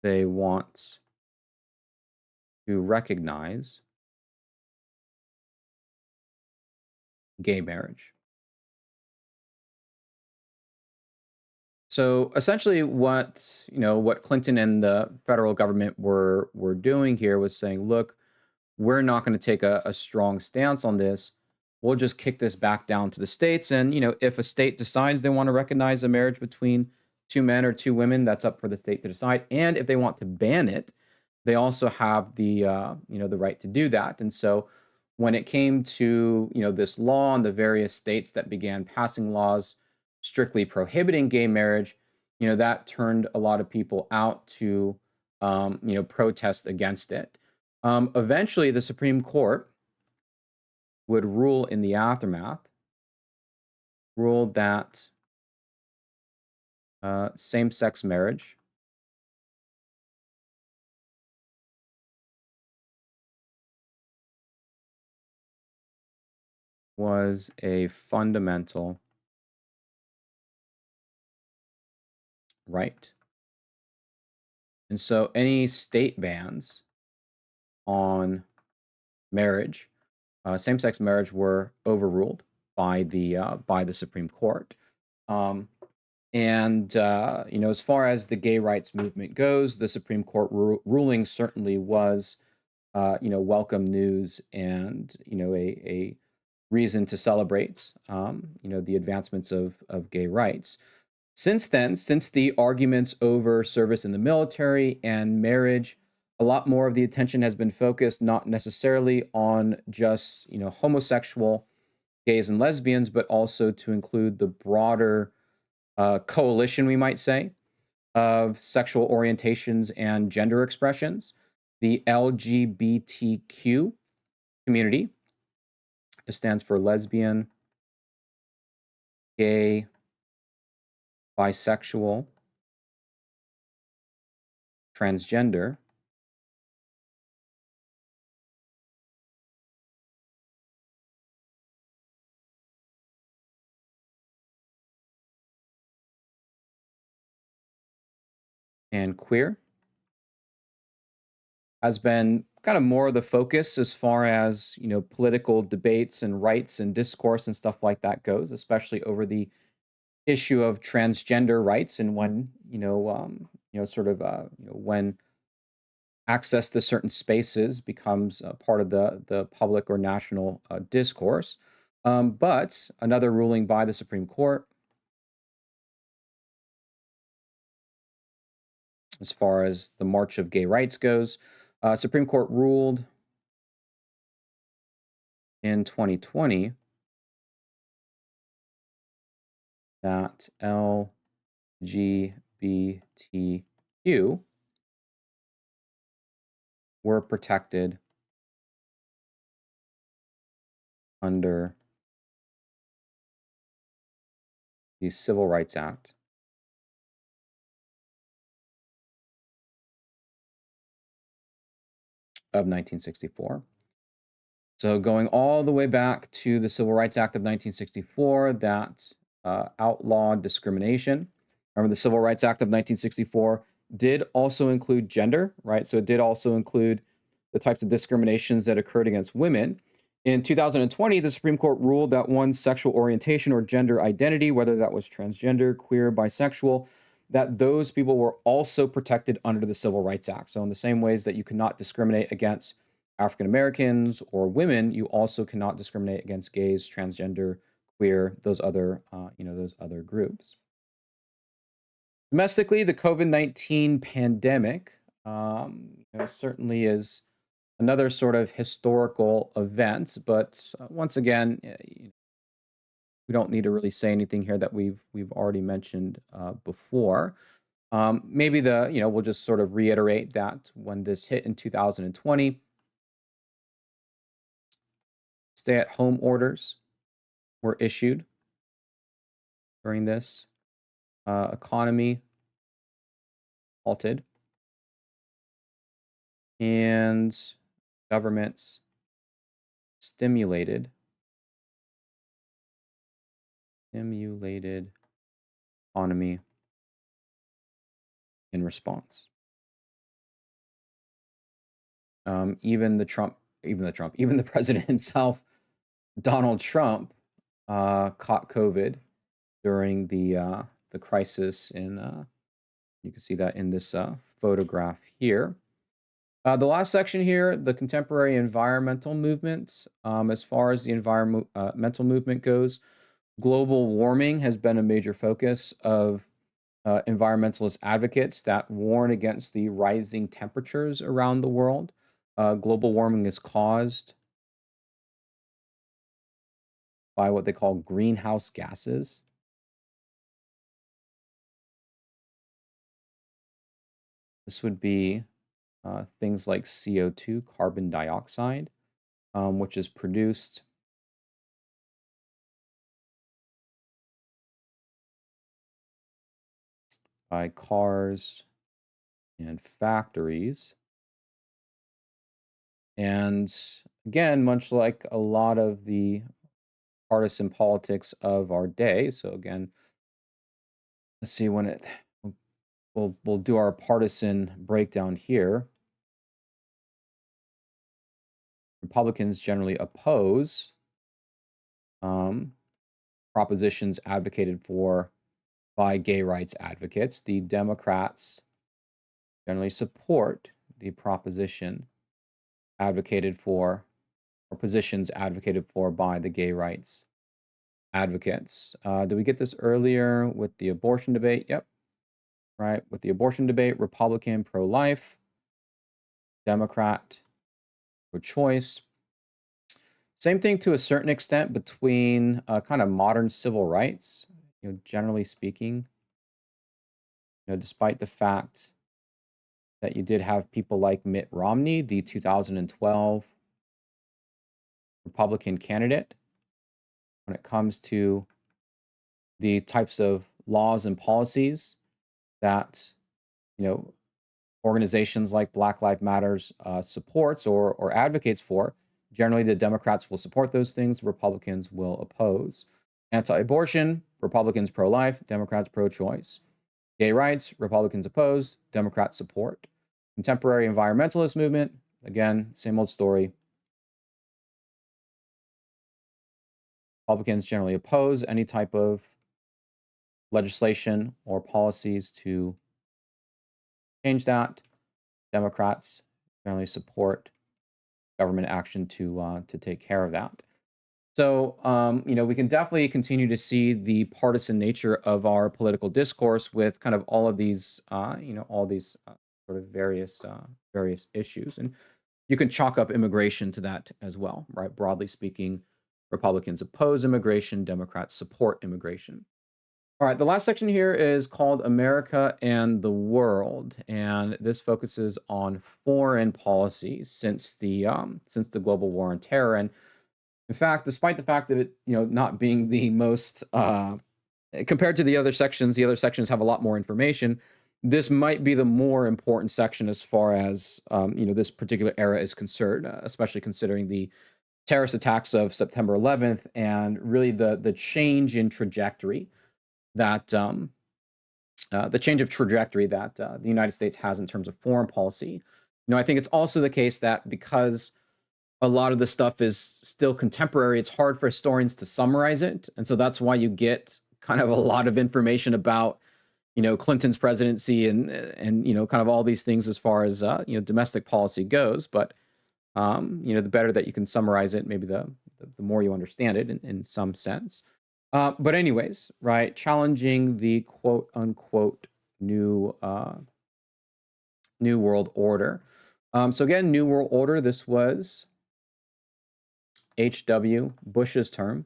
they want to recognize gay marriage. So essentially what Clinton and the federal government were doing here was saying, look, we're not going to take a strong stance on this. We'll just kick this back down to the states. And, if a state decides they want to recognize a marriage between two men or two women, that's up for the state to decide. And if they want to ban it, they also have the right to do that. And so when it came to, this law and the various states that began passing laws strictly prohibiting gay marriage, that turned a lot of people out to, protest against it. Eventually, the Supreme Court would rule in the aftermath, ruled that same-sex marriage was a fundamental right. And so any state bans on marriage, same-sex marriage, were overruled by the Supreme Court. As far as the gay rights movement goes, the Supreme Court ruling certainly was, welcome news and, a reason to celebrate, the advancements of gay rights. Since then, since the arguments over service in the military and marriage, a lot more of the attention has been focused not necessarily on just, homosexual gays and lesbians, but also to include the broader coalition, we might say, of sexual orientations and gender expressions, the LGBTQ community. It stands for lesbian, gay, bisexual, transgender, and queer has been kind of more the focus as far as, political debates and rights and discourse and stuff like that goes, especially over the issue of transgender rights and when, when access to certain spaces becomes part of the public or national discourse. But another ruling by the Supreme Court, as far as the march of gay rights goes, Supreme Court ruled in 2020 that LGBTQ were protected under the Civil Rights Act of 1964. So going all the way back to the Civil Rights Act of 1964 that outlawed discrimination. Remember, the Civil Rights Act of 1964 did also include gender, right? So it did also include the types of discriminations that occurred against women. In 2020, the Supreme Court ruled that one's sexual orientation or gender identity, whether that was transgender, queer, bisexual, that those people were also protected under the Civil Rights Act. So in the same ways that you cannot discriminate against African Americans or women, you also cannot discriminate against gays, transgender, queer, those other, those other groups. Domestically, the COVID-19 pandemic certainly is another sort of historical event, but once again, we don't need to really say anything here that we've already mentioned before. Maybe we'll just sort of reiterate that when this hit in 2020, stay-at-home orders were issued during this. Economy halted, and governments stimulated economy in response. Even the president himself, Donald Trump, caught COVID during the crisis in. You can see that in this photograph here. The last section here, the contemporary environmental movement. As far as the environmental movement goes, global warming has been a major focus of environmentalist advocates that warn against the rising temperatures around the world. Global warming is caused by what they call greenhouse gases. This would be things like CO2, carbon dioxide, which is produced by cars and factories. And again, much like a lot of the partisan politics of our day. So again, let's see when we'll do our partisan breakdown here. Republicans generally oppose propositions advocated for by gay rights advocates. The Democrats generally support the proposition advocated for, or positions advocated for by the gay rights advocates. Did we get this earlier with the abortion debate? Yep. Right. With the abortion debate, Republican pro-life, Democrat pro-choice. Same thing to a certain extent between kind of modern civil rights, generally speaking, despite the fact that you did have people like Mitt Romney, the 2012 Republican candidate, when it comes to the types of laws and policies that, organizations like Black Lives Matters supports or advocates for. Generally, the Democrats will support those things, Republicans will oppose. Anti-abortion, Republicans pro-life, Democrats pro-choice. Gay rights, Republicans oppose, Democrats support. Contemporary environmentalist movement, again, same old story. Republicans generally oppose any type of legislation or policies to change that. Democrats generally support government action to take care of that. So, we can definitely continue to see the partisan nature of our political discourse with kind of all of these, all these sort of various issues, and you can chalk up immigration to that as well, right? Broadly speaking, Republicans oppose immigration, Democrats support immigration. All right, the last section here is called America and the World, and this focuses on foreign policy since the global war on terror. And in fact, despite the fact that it not being the most compared to the other sections have a lot more information. This might be the more important section as far as this particular era is concerned, especially considering the terrorist attacks of September 11th and really the change in trajectory that the change of trajectory that the United States has in terms of foreign policy. I think it's also the case that because a lot of the stuff is still contemporary, it's hard for historians to summarize it. And so that's why you get kind of a lot of information about, Clinton's presidency and kind of all these things as far as, domestic policy goes. But, the better that you can summarize it, maybe the more you understand it in some sense. But anyways, right, challenging the quote unquote new world order. So again, new world order, this was H.W. Bush's term,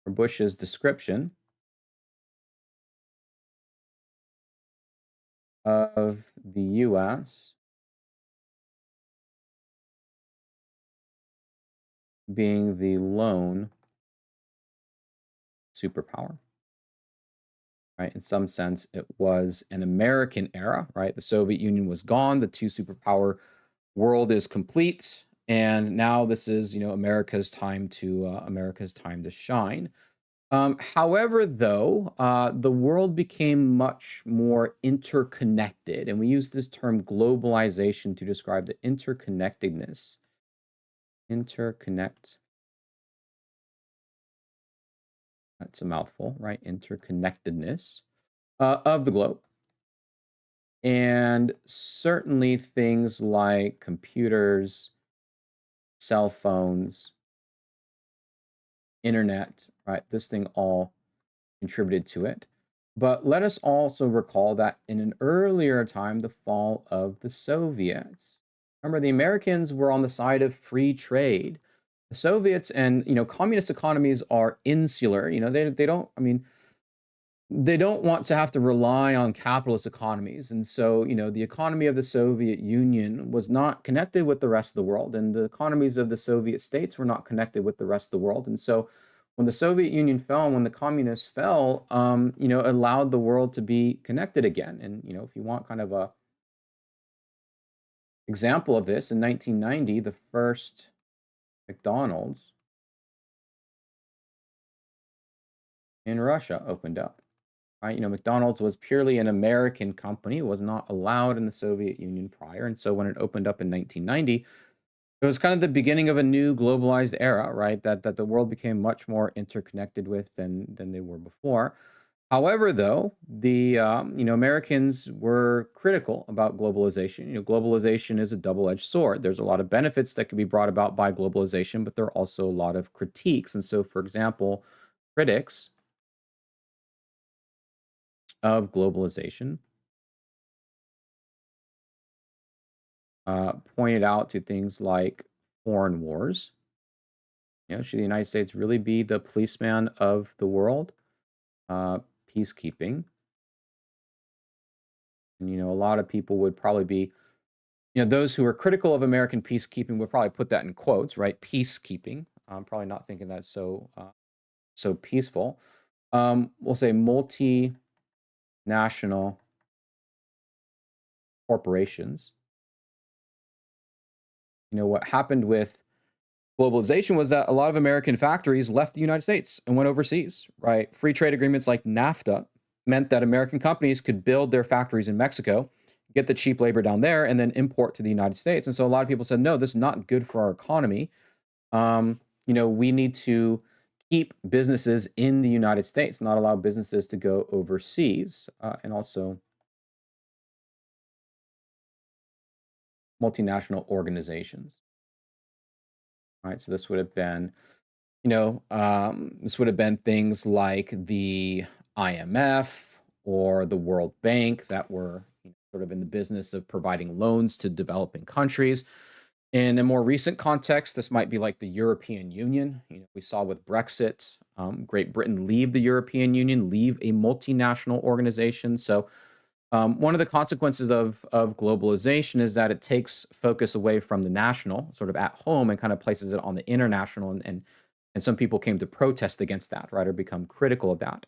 or Bush's description of the U.S. being the lone superpower. Right? In some sense, it was an American era, right? The Soviet Union was gone, the two superpower world is complete, and now this is, America's time to shine. However, though, the world became much more interconnected, and we use this term globalization to describe the interconnectedness. Interconnect. That's a mouthful, right? Interconnectedness of the globe. And certainly things like computers, cell phones, internet, right? This thing all contributed to it. But let us also recall that in an earlier time, the fall of the Soviets. Remember, the Americans were on the side of free trade. The Soviets and, communist economies are insular. They don't, they don't want to have to rely on capitalist economies. And so, the economy of the Soviet Union was not connected with the rest of the world, and the economies of the Soviet states were not connected with the rest of the world. And so, when the Soviet Union fell, when the communists fell, it allowed the world to be connected again. And, if you want kind of a example of this, in 1990, the first McDonald's in Russia opened up. Right? McDonald's was purely an American company. It was not allowed in the Soviet Union prior. And so when it opened up in 1990, it was kind of the beginning of a new globalized era, right? That the world became much more interconnected with than they were before. However, though, the Americans were critical about globalization. Globalization is a double-edged sword. There's a lot of benefits that can be brought about by globalization, but there are also a lot of critiques. And so, for example, critics of globalization pointed out to things like foreign wars. Should the United States really be the policeman of the world? Peacekeeping. And, a lot of people would probably be, those who are critical of American peacekeeping would probably put that in quotes, right? Peacekeeping. I'm probably not thinking that's so peaceful. We'll say multinational corporations. What happened with globalization was that a lot of American factories left the United States and went overseas, right? Free trade agreements like NAFTA meant that American companies could build their factories in Mexico, get the cheap labor down there, and then import to the United States. And so a lot of people said, no, this is not good for our economy. We need to keep businesses in the United States, not allow businesses to go overseas, and also multinational organizations. All right, so this would have been, things like the IMF or the World Bank that were sort of in the business of providing loans to developing countries. In a more recent context, this might be like the European Union. We saw with Brexit, Great Britain leave the European Union, leave a multinational organization. So one of the consequences of globalization is that it takes focus away from the national, sort of at home, and kind of places it on the international. And some people came to protest against that, right, or become critical of that.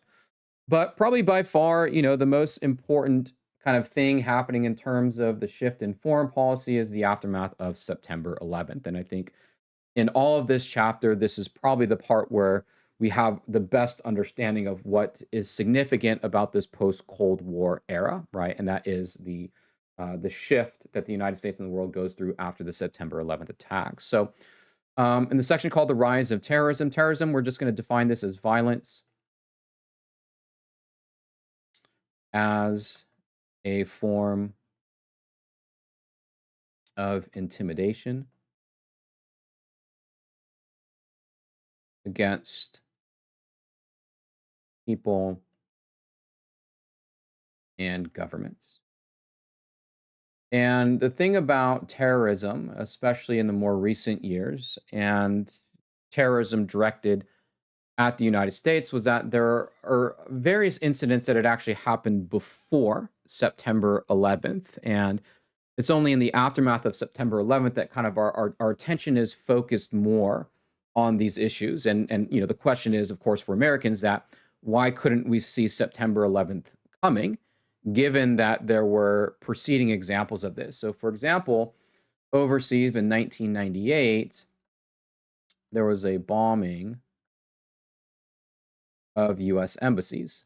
But probably by far, the most important kind of thing happening in terms of the shift in foreign policy is the aftermath of September 11th. And I think in all of this chapter, this is probably the part where we have the best understanding of what is significant about this post-Cold War era, right? And that is the shift that the United States and the world goes through after the September 11th attacks. So, in the section called "The Rise of Terrorism," we're just going to define this as violence as a form of intimidation against people and governments. And the thing about terrorism, especially in the more recent years, and terrorism directed at the United States, was that there are various incidents that had actually happened before September 11th. And it's only in the aftermath of September 11th that kind of our attention is focused more on these issues. And the question is, of course, for Americans, that why couldn't we see September 11th coming, given that there were preceding examples of this? So, for example, overseas in 1998, there was a bombing of U.S. embassies.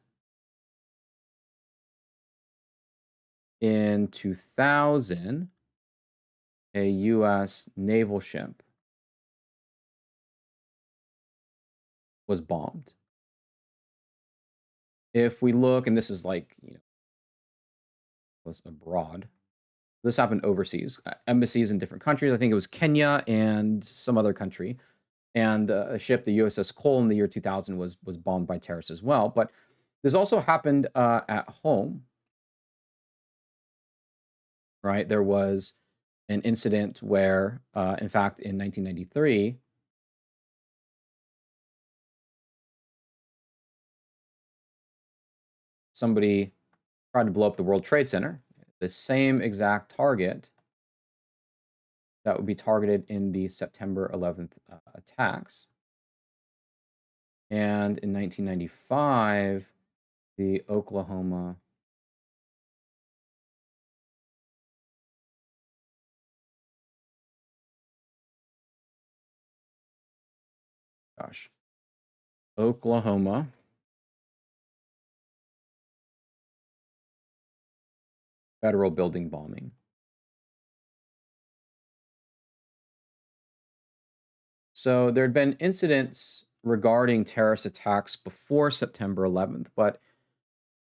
In 2000, a U.S. naval ship was bombed. If we look, and this is like, was abroad. This happened overseas, embassies in different countries. I think it was Kenya and some other country. And a ship, the USS Cole, in the year 2000 was bombed by terrorists as well. But this also happened at home, right? There was an incident where, in fact, in 1993, somebody tried to blow up the World Trade Center, the same exact target that would be targeted in the September 11th attacks. And in 1995, the Oklahoma Oklahoma federal building bombing. So there had been incidents regarding terrorist attacks before September 11th, but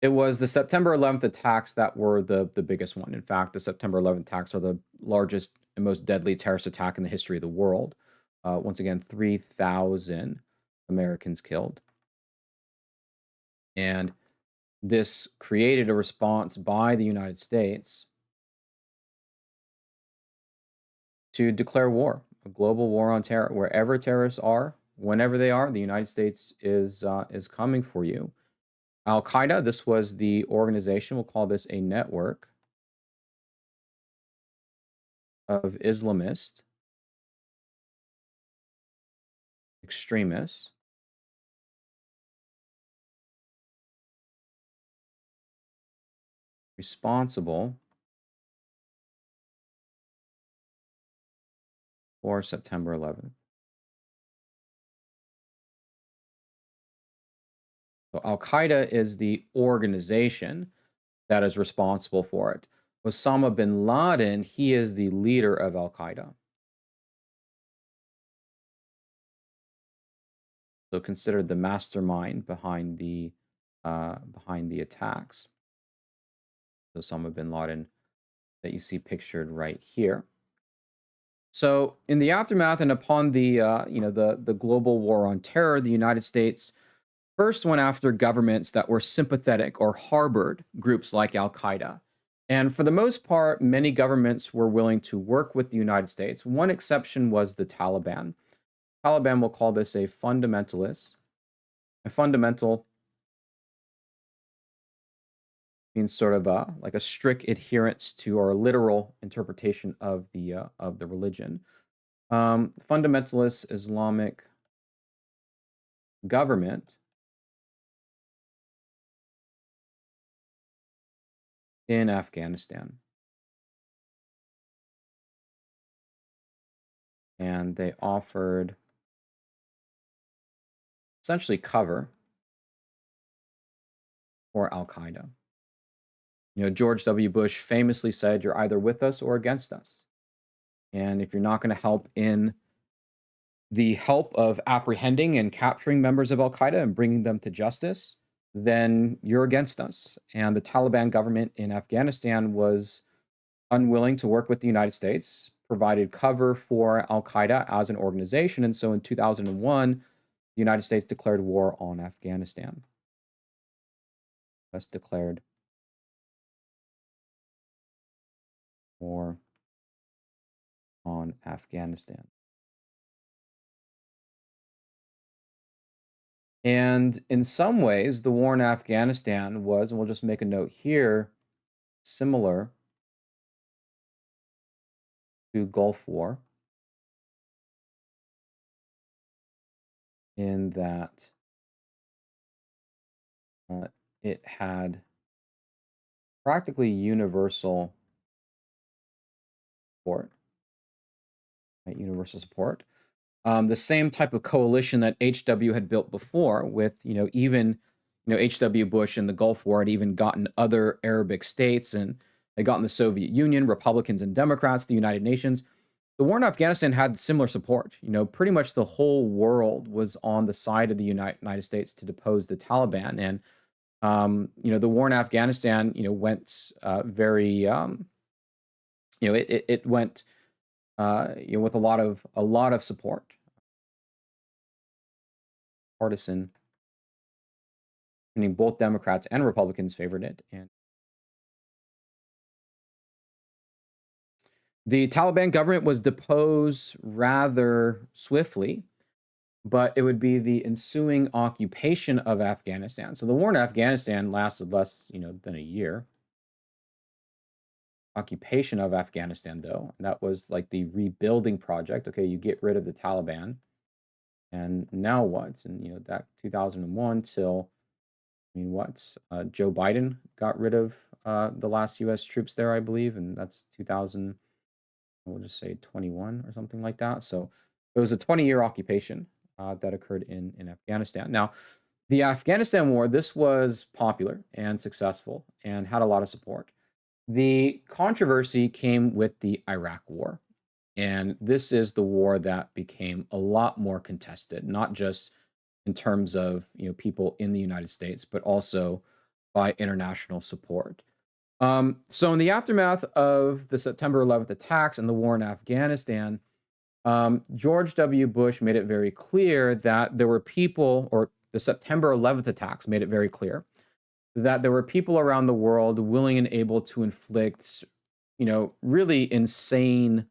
it was the September 11th attacks that were the biggest one. In fact, the September 11th attacks are the largest and most deadly terrorist attack in the history of the world. Once again, 3,000 Americans killed. And this created a response by the United States to declare war, a global war on terror. Wherever terrorists are, whenever they are, the United States is coming for you. Al Qaeda, this was the organization. We'll call this a network of Islamist extremists responsible for September 11th. So Al Qaeda is the organization that is responsible for it. Osama bin Laden, he is the leader of Al Qaeda. So considered the mastermind behind the attacks. Osama bin Laden that you see pictured right here. So in the aftermath and upon the the global war on terror, the United States first went after governments that were sympathetic or harbored groups like Al Qaeda. And for the most part, many governments were willing to work with the United States. One exception was the Taliban. Taliban will call this a fundamentalist. A fundamental means sort of like a strict adherence to or a literal interpretation of the religion. Fundamentalist Islamic government in Afghanistan. And they offered essentially cover for Al-Qaeda. George W. Bush famously said, "You're either with us or against us. And if you're not going to help in the help of apprehending and capturing members of Al-Qaeda and bringing them to justice, then you're against us." And the Taliban government in Afghanistan was unwilling to work with the United States, provided cover for Al-Qaeda as an organization. And so in 2001, the United States declared war on Afghanistan. Thus declared war on Afghanistan. And in some ways, the war in Afghanistan was, and we'll just make a note here, similar to Gulf War in that it had practically universal support, right? Universal support. The same type of coalition that HW had built before with, even, HW Bush in the Gulf War had even gotten other Arabic states and had gotten the Soviet Union, Republicans and Democrats, the United Nations. The war in Afghanistan had similar support. Pretty much the whole world was on the side of the United States to depose the Taliban. And, the war in Afghanistan, went very, it went, with a lot of support. Partisan, meaning both Democrats and Republicans favored it. And the Taliban government was deposed rather swiftly, but it would be the ensuing occupation of Afghanistan. So the war in Afghanistan lasted less, than a year. Occupation of Afghanistan, though, and that was like the rebuilding project. Okay, you get rid of the Taliban, and now what? And that 2001 till, Joe Biden got rid of the last U.S. troops there, I believe, and that's 2000. We'll just say 21 or something like that. So it was a 20-year occupation that occurred in Afghanistan. Now, the Afghanistan war, this was popular and successful and had a lot of support. The controversy came with the Iraq War. And this is the war that became a lot more contested, not just in terms of people in the United States, but also by international support. So in the aftermath of the September 11th attacks and the war in Afghanistan, George W. Bush made it very clear that there were people, or the September 11th attacks made it very clear that there were people around the world willing and able to inflict, really insane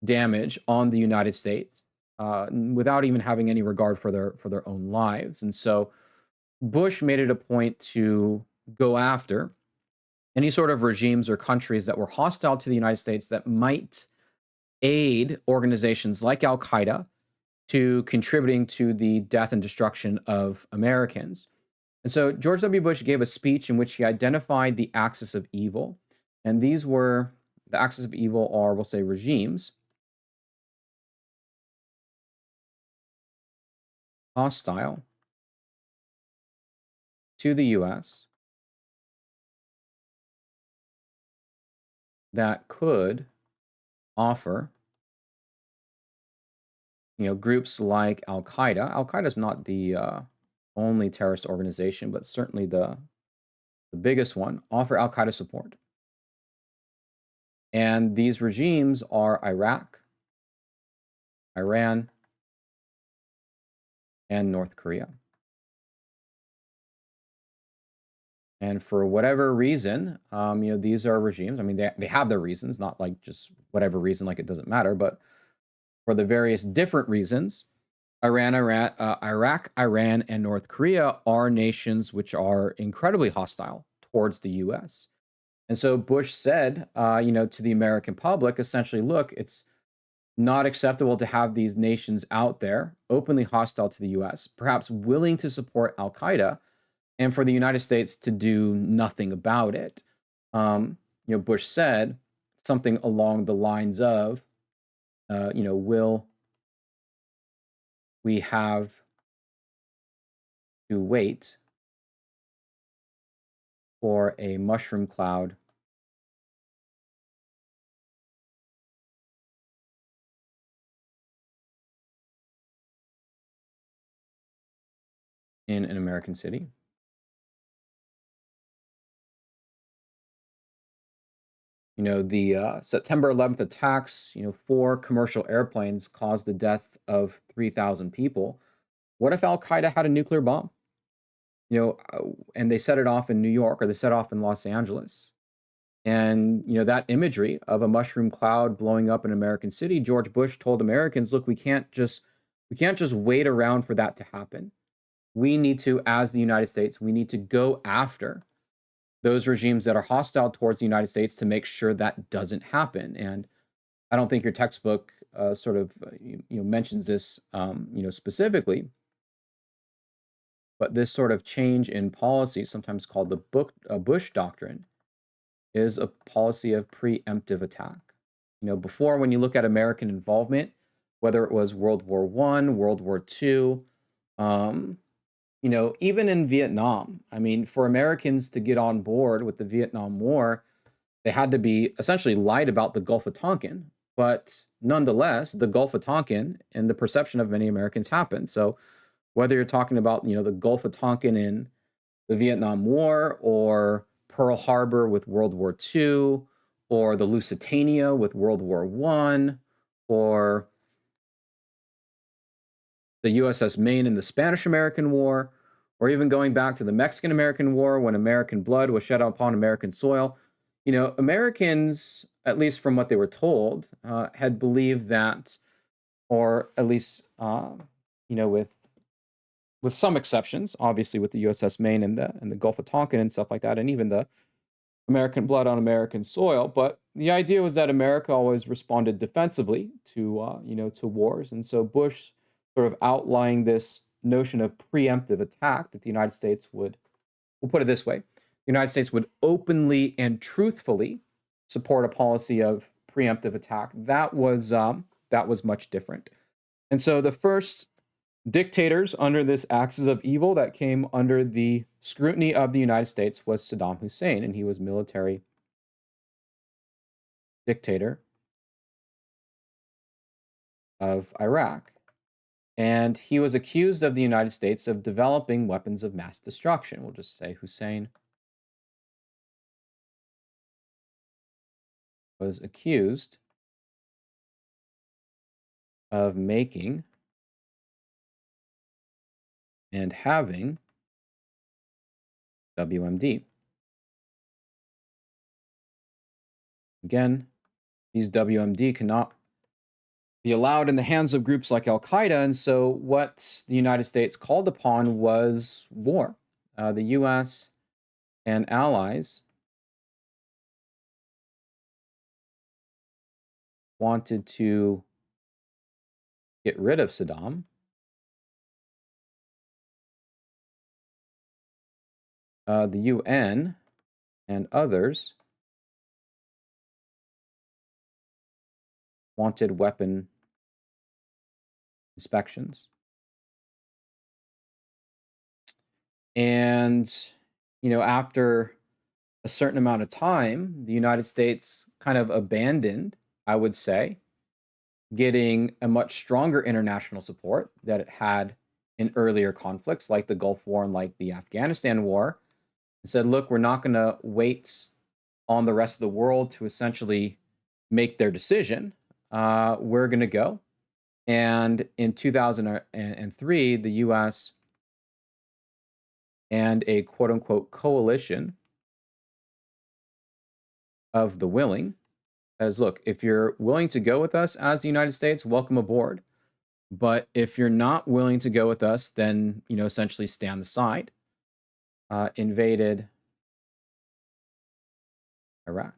damage on the United States without even having any regard for their own lives. And so Bush made it a point to go after any sort of regimes or countries that were hostile to the United States that might aid organizations like Al-Qaeda to contributing to the death and destruction of Americans. And so George W. Bush gave a speech in which he identified the axis of evil. And these were, the axis of evil are, we'll say, regimes hostile to the U.S. that could offer, groups like Al-Qaeda. Al-Qaeda is not the only terrorist organization, but certainly the biggest one, offer Al-Qaeda support. And these regimes are Iraq, Iran, and North Korea. And for whatever reason, these are regimes. I mean, they have their reasons, not like just whatever reason, like it doesn't matter, but for the various different reasons, Iraq, Iran, and North Korea are nations which are incredibly hostile towards the U.S. And so Bush said, to the American public, essentially, look, it's not acceptable to have these nations out there openly hostile to the U.S., perhaps willing to support Al-Qaeda, and for the United States to do nothing about it. Bush said something along the lines of, will we have to wait for a mushroom cloud in an American city. The September 11th attacks, 4 commercial airplanes caused the death of 3,000 people. What if Al Qaeda had a nuclear bomb? And they set it off in New York or they set off in Los Angeles. And, that imagery of a mushroom cloud blowing up an American city, George Bush told Americans, look, we can't just wait around for that to happen. We need to, as the United States, we need to go after those regimes that are hostile towards the United States to make sure that doesn't happen. And I don't think your textbook mentions this, specifically, but this sort of change in policy, sometimes called the Bush Doctrine, is a policy of preemptive attack. Before, when you look at American involvement, whether it was World War I, World War II, even in Vietnam, I mean, for Americans to get on board with the Vietnam War, they had to be essentially lied about the Gulf of Tonkin. But nonetheless, the Gulf of Tonkin and the perception of many Americans happened. So whether you're talking about, the Gulf of Tonkin in the Vietnam War, or Pearl Harbor with World War II, or the Lusitania with World War I, or the USS Maine in the Spanish-American War, or even going back to the Mexican-American War when American blood was shed upon American soil. Americans, at least from what they were told, had believed that, or at least, with some exceptions, obviously with the USS Maine and the Gulf of Tonkin and stuff like that, and even the American blood on American soil. But the idea was that America always responded defensively to to wars, and so Bush sort of outlining this notion of preemptive attack that the United States would, we'll put it this way, the United States would openly and truthfully support a policy of preemptive attack. That was much different. And so the first dictators under this axis of evil that came under the scrutiny of the United States was Saddam Hussein, and he was military dictator of Iraq. And he was accused of the United States of developing weapons of mass destruction. We'll just say Hussein was accused of making and having WMD. Again, these WMD cannot be allowed in the hands of groups like Al Qaeda, and so what the United States called upon was war. The U.S. and allies wanted to get rid of Saddam. The UN and others wanted weapon inspections. And, after a certain amount of time, the United States kind of abandoned, I would say, getting a much stronger international support that it had in earlier conflicts like the Gulf War and like the Afghanistan War. It said, look, we're not going to wait on the rest of the world to essentially make their decision. We're going to go. And in 2003, the U.S. and a quote-unquote coalition of the willing, as look, if you're willing to go with us as the United States, welcome aboard. But if you're not willing to go with us, then, essentially stay on the side. Invaded Iraq.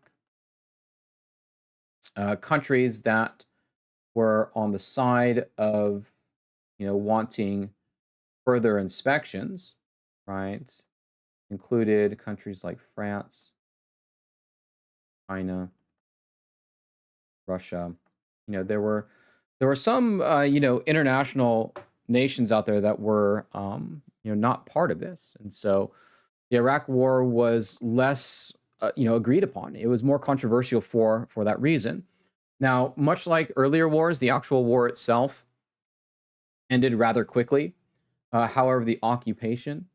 Countries that were on the side of, wanting further inspections, right, included countries like France, China, Russia. There were some, international nations out there that were, not part of this. And so the Iraq War was less, agreed upon. It was more controversial for that reason. Now, much like earlier wars, the actual war itself ended rather quickly. However, the occupation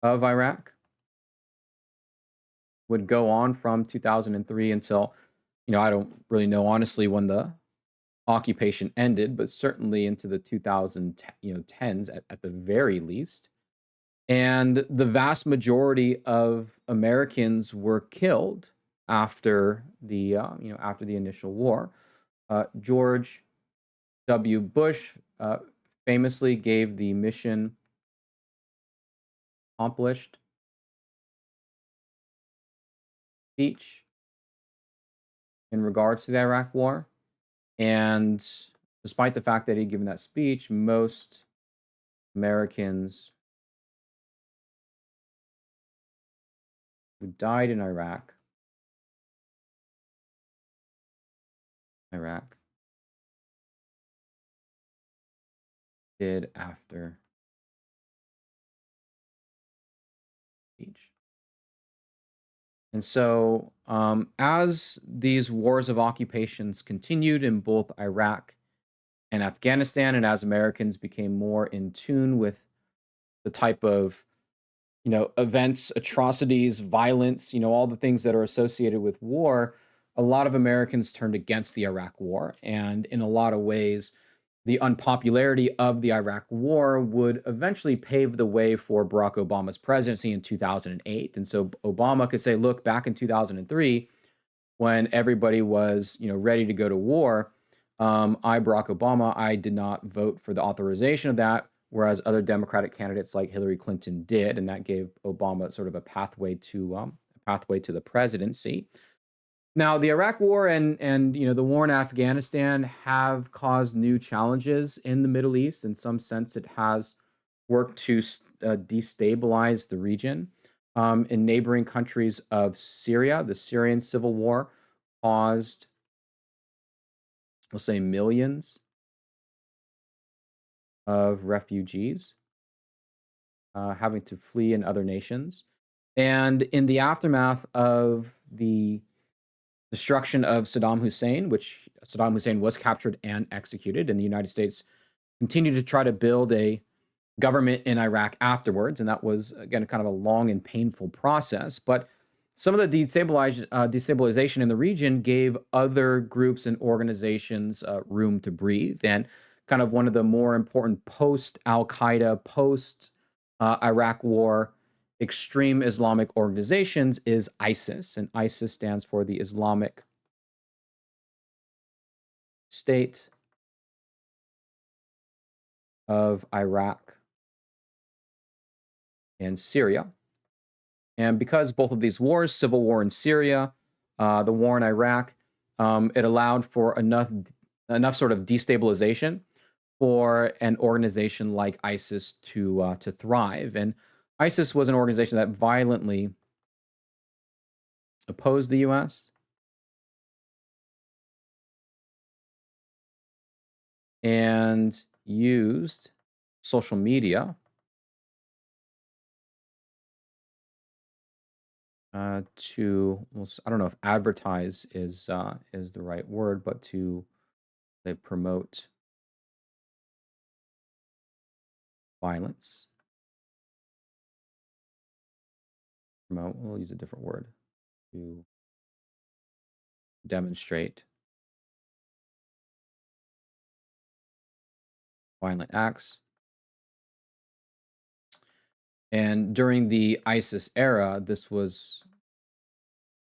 of Iraq would go on from 2003 until, I don't really know honestly when the occupation ended, but certainly into the 2010s at the very least. And the vast majority of Americans were killed after the initial war. George W. Bush famously gave the mission accomplished speech in regards to the Iraq War. And despite the fact that he'd given that speech, most Americans who died in Iraq did after speech. And so, as these wars of occupations continued in both Iraq and Afghanistan, and as Americans became more in tune with the type of, events, atrocities, violence, all the things that are associated with war, a lot of Americans turned against the Iraq War. And in a lot of ways, the unpopularity of the Iraq War would eventually pave the way for Barack Obama's presidency in 2008. And so Obama could say, look, back in 2003, when everybody was, ready to go to war, Barack Obama, I did not vote for the authorization of that, whereas other Democratic candidates like Hillary Clinton did, and that gave Obama sort of a pathway to the presidency. Now, the Iraq War and the war in Afghanistan have caused new challenges in the Middle East. In some sense, it has worked to destabilize the region. In neighboring countries of Syria, the Syrian civil war caused, we'll say, millions of refugees having to flee in other nations. And in the aftermath of the destruction of Saddam Hussein, which Saddam Hussein was captured and executed, and the United States continued to try to build a government in Iraq afterwards. And that was, again, kind of a long and painful process. But some of the destabilization in the region gave other groups and organizations room to breathe. And kind of one of the more important post-Al-Qaeda, post-Iraq war extreme Islamic organizations is ISIS, and ISIS stands for the Islamic State of Iraq and Syria. And because both of these wars, civil war in Syria, the war in Iraq, it allowed for enough sort of destabilization for an organization like ISIS to thrive. And ISIS was an organization that violently opposed the U.S. and used social media to, well, I don't know if advertise is the right word, but to promote violence. We'll use a different word, to demonstrate violent acts. And during the ISIS era, this was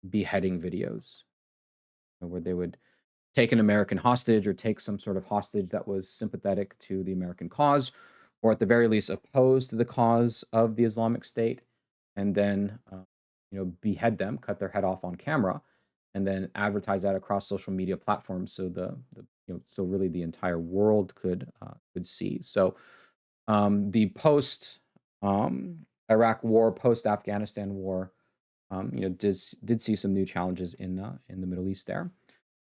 beheading videos, where they would take an American hostage or take some sort of hostage that was sympathetic to the American cause, or at the very least opposed to the cause of the Islamic State, and then behead them, cut their head off on camera, and then advertise that across social media platforms, so so really the entire world could see. So the post Iraq War, post Afghanistan War, did see some new challenges in the Middle East there.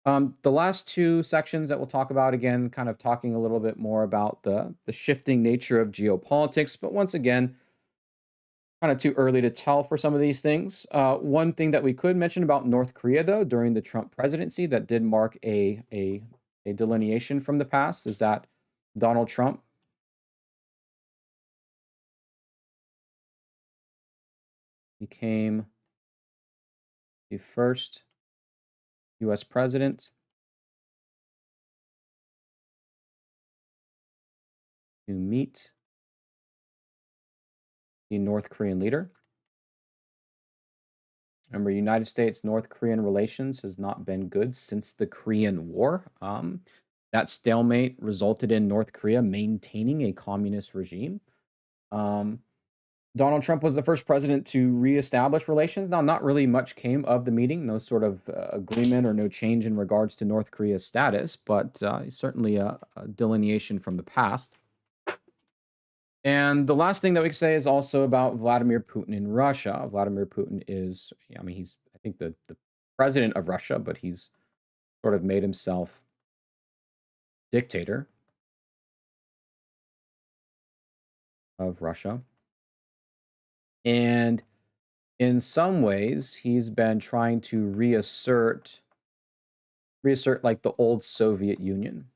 The last two sections that we'll talk about, again, kind of talking a little bit more about the shifting nature of geopolitics, but once again, kind of too early to tell for some of these things. One thing that we could mention about North Korea, though, during the Trump presidency, that did mark a delineation from the past, is that Donald Trump became the first U.S. president to meet the North Korean leader. Remember, United States-North Korean relations has not been good since the Korean War. That stalemate resulted in North Korea maintaining a communist regime. Donald Trump was the first president to reestablish relations. Now, not really much came of the meeting, no sort of agreement or no change in regards to North Korea's status, but certainly a delineation from the past. And the last thing that we can say is also about Vladimir Putin in Russia. Vladimir Putin is, I mean, he's, I think, the president of Russia, but he's sort of made himself dictator of Russia. And in some ways, he's been trying to reassert like the old Soviet Union.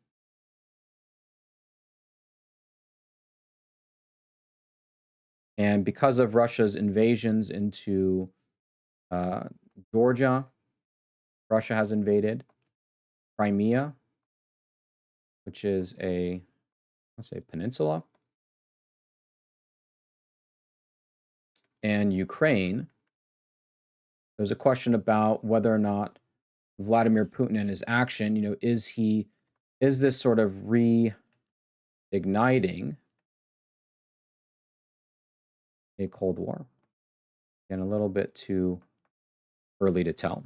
And because of Russia's invasions into Georgia, Russia has invaded Crimea, which is let's say, peninsula, and Ukraine. There's a question about whether or not Vladimir Putin and his action, is this sort of reigniting a Cold War? And a little bit too early to tell.